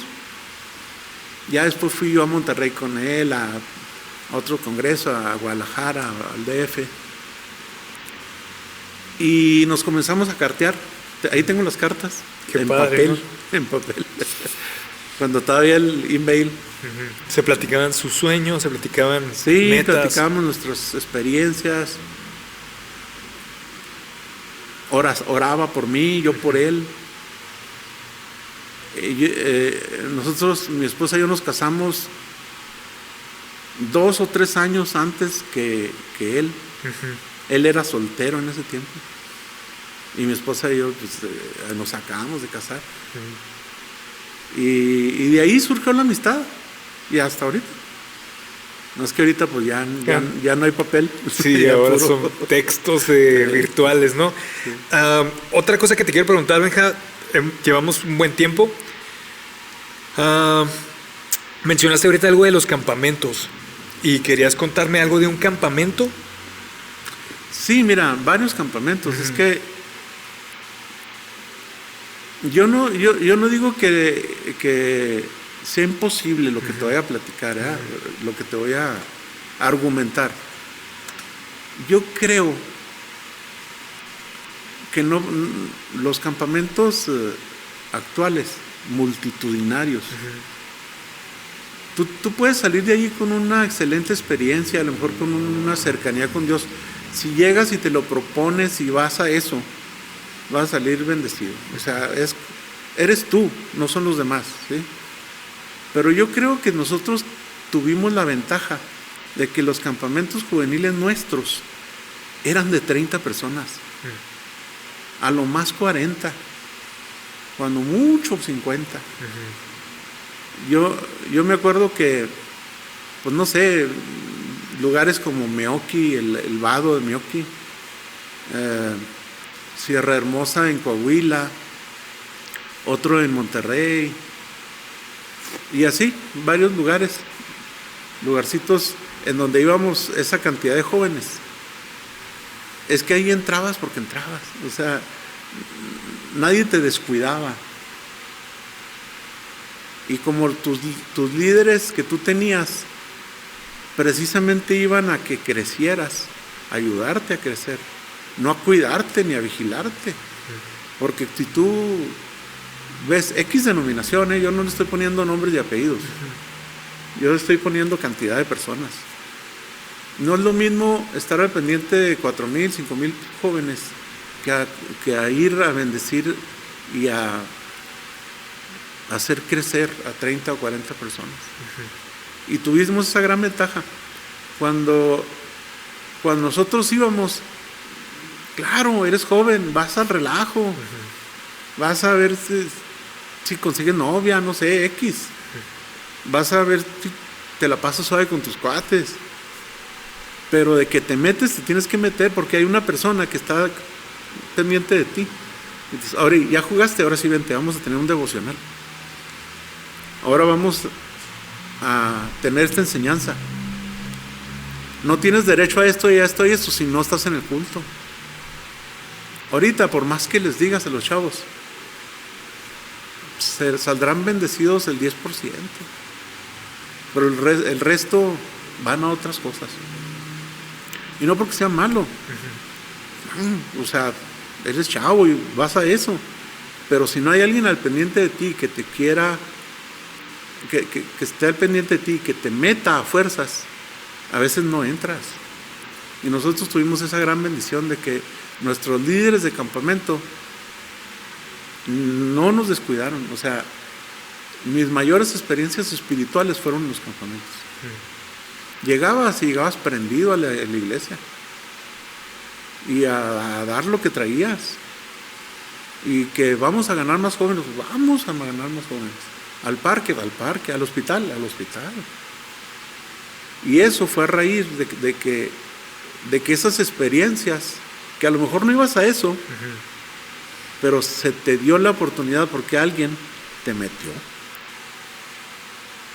Ya después fui yo a Monterrey con él, a otro congreso, a Guadalajara, al DF. Y nos comenzamos a cartear. Ahí tengo las cartas. Qué en padre, papel, ¿no? en papel. Cuando todavía el email. Se platicaban sus sueños, se platicaban metas. platicábamos nuestras experiencias. Oraba por mí, yo por él. Nosotros, mi esposa y yo nos casamos 2 o 3 años antes que él. Él era soltero en ese tiempo. Y mi esposa y yo pues, nos acabamos de casar. Y de ahí surgió la amistad. Y hasta ahorita. No es que ahorita pues ya no hay papel. Sí, ahora son textos virtuales, ¿no? Sí. Otra cosa que te quiero preguntar, Benja, llevamos un buen tiempo. Mencionaste ahorita algo de los campamentos y querías contarme algo de un campamento. Sí, mira, varios campamentos. Es que yo no digo que sea imposible lo que te voy a platicar, lo que te voy a argumentar. Yo creo que los campamentos actuales, multitudinarios, tú puedes salir de allí con una excelente experiencia, a lo mejor con una cercanía con Dios. Si llegas y te lo propones y vas a eso, vas a salir bendecido. O sea, eres tú, no son los demás, ¿sí? Pero yo creo que nosotros tuvimos la ventaja de que los campamentos juveniles nuestros eran de 30 personas, a lo más 40, cuando mucho 50. Yo me acuerdo que, pues no sé, lugares como Meoqui, el Vado de Meoqui, Sierra Hermosa en Coahuila, otro en Monterrey, y así, varios lugarcitos en donde íbamos esa cantidad de jóvenes. Es que ahí entrabas porque entrabas, o sea, nadie te descuidaba. Y como tus líderes que tú tenías precisamente iban a que crecieras, a ayudarte a crecer, no a cuidarte ni a vigilarte. Porque si tú ves X denominación, yo no le estoy poniendo nombres y apellidos, yo le estoy poniendo cantidad de personas. No es lo mismo estar al pendiente de 4,000, 5,000 jóvenes que a ir a bendecir y a hacer crecer a 30 o 40 personas. Y tuvimos esa gran ventaja. Cuando nosotros íbamos, Claro, eres joven, vas al relajo, vas a ver si consigues novia, no sé, X. Vas a ver si te la pasas suave con tus cuates. Pero de que te metes, te tienes que meter porque hay una persona que está pendiente de ti. Entonces, ahora ya jugaste, ahora sí vente, vamos a tener un devocional. Ahora vamos a tener esta enseñanza. No tienes derecho a esto y a esto y esto si no estás en el culto. Ahorita, por más que les digas a los chavos, saldrán bendecidos el 10%. Pero el resto van a otras cosas. Y no porque sea malo. O sea, eres chavo y vas a eso. Pero si no hay alguien al pendiente de ti que te quiera, que esté al pendiente de ti, que te meta a fuerzas, a veces no entras. Y nosotros tuvimos esa gran bendición de que nuestros líderes de campamento no nos descuidaron. O sea, mis mayores experiencias espirituales fueron en los campamentos. Llegabas prendido a la iglesia y a dar lo que traías. Y que vamos a ganar más jóvenes, vamos a ganar más jóvenes. Al parque, al hospital. Y eso fue a raíz de que esas experiencias, que a lo mejor no ibas a eso, pero se te dio la oportunidad porque alguien te metió.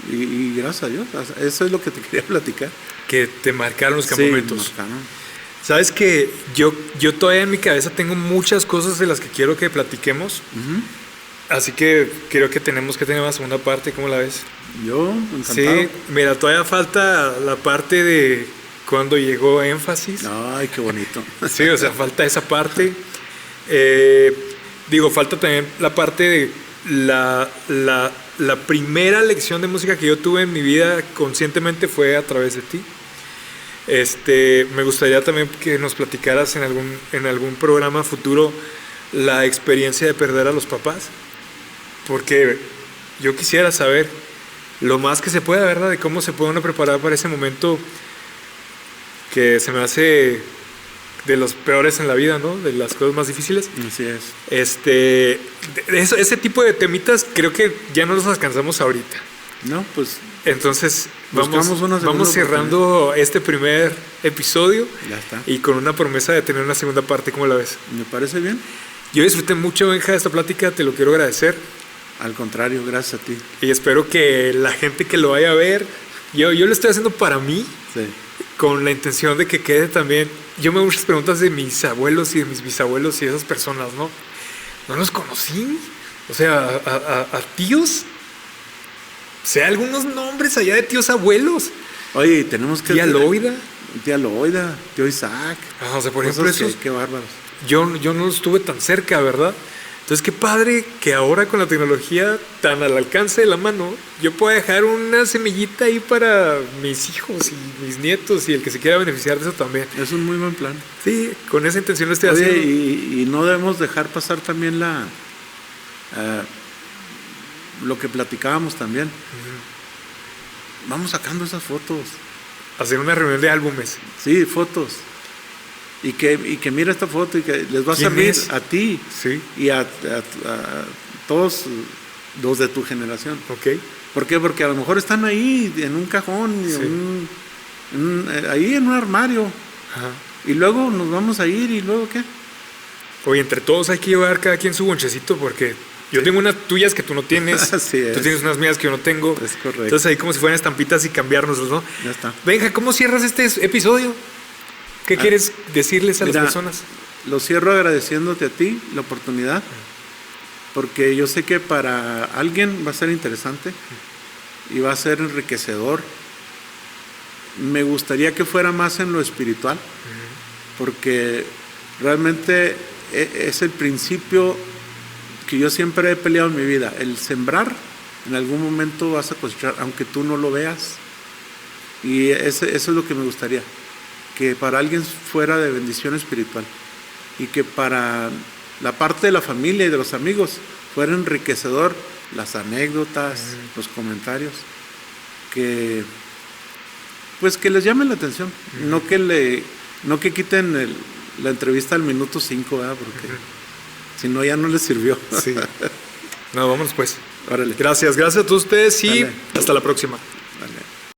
Y gracias a Dios, eso es lo que te quería platicar. Que te marcaron los campamentos. Sí, me marcaron. Sabes que yo todavía en mi cabeza tengo muchas cosas de las que quiero que platiquemos. Así que creo que tenemos que tener una segunda parte. ¿Cómo la ves? Yo, encantado. Sí, mira, todavía falta la parte de cuando llegó Énfasis. Ay, qué bonito. Sí, o sea, falta esa parte. Falta también la parte de la primera lección de música que yo tuve en mi vida conscientemente fue a través de ti. Me gustaría también que nos platicaras en algún programa futuro la experiencia de perder a los papás, porque yo quisiera saber lo más que se pueda, ¿verdad? De cómo se puede uno preparar para ese momento que se me hace de los peores en la vida, ¿no? De las cosas más difíciles. Así es. Ese tipo de temitas creo que ya no los alcanzamos ahorita. No, pues entonces vamos cerrando este primer episodio. Ya está. Y con una promesa de tener una segunda parte. ¿Cómo la ves? Me parece bien. Yo disfruté mucho, Benja, de esta plática, te lo quiero agradecer. Al contrario, gracias a ti. Y espero que la gente que lo vaya a ver, yo lo estoy haciendo para mí, sí, con la intención de que quede también. Yo me hago muchas preguntas de mis abuelos y de mis bisabuelos y de esas personas, ¿no? No los conocí. O sea, a tíos. Sé algunos nombres allá de tíos abuelos. Oye, tenemos que... Tía Loida, tío Isaac. O sea, por ejemplo, esos... Qué bárbaros. Yo no estuve tan cerca, ¿verdad? Entonces, qué padre que ahora con la tecnología tan al alcance de la mano, yo pueda dejar una semillita ahí para mis hijos y mis nietos y el que se quiera beneficiar de eso también. Es un muy buen plan. Sí, con esa intención lo estoy Oye, haciendo. Y no debemos dejar pasar también lo que platicábamos también. Vamos sacando esas fotos. Hacer una reunión de álbumes. Sí, fotos. Y que mira esta foto y que les va a servir a ti, sí, y a todos los de tu generación. Ok. ¿Por qué? Porque a lo mejor están ahí en un cajón, sí, ahí en un armario. Ajá. Y luego nos vamos a ir y luego ¿qué? Oye, entre todos hay que llevar cada quien su bonchecito porque yo tengo unas tuyas que tú no tienes. Así es. Tú tienes unas mías que yo no tengo. Es correcto. Entonces ahí como si fueran estampitas y cambiarnoslos, ¿no? Ya está. Benja, ¿cómo cierras este episodio? ¿Qué quieres decirles a las personas? Lo cierro agradeciéndote a ti la oportunidad, porque yo sé que para alguien va a ser interesante y va a ser enriquecedor. Me gustaría que fuera más en lo espiritual, porque realmente es el principio que yo siempre he peleado en mi vida. El sembrar, en algún momento vas a cosechar, aunque tú no lo veas. Y eso es lo que me gustaría, que para alguien fuera de bendición espiritual y que para la parte de la familia y de los amigos fuera enriquecedor las anécdotas, los comentarios, que pues que les llamen la atención, no que quiten la entrevista al minuto 5, ¿verdad? Porque si no, ya no les sirvió. Sí. No, vámonos pues. Órale. Gracias a todos ustedes y Dale. hasta la próxima.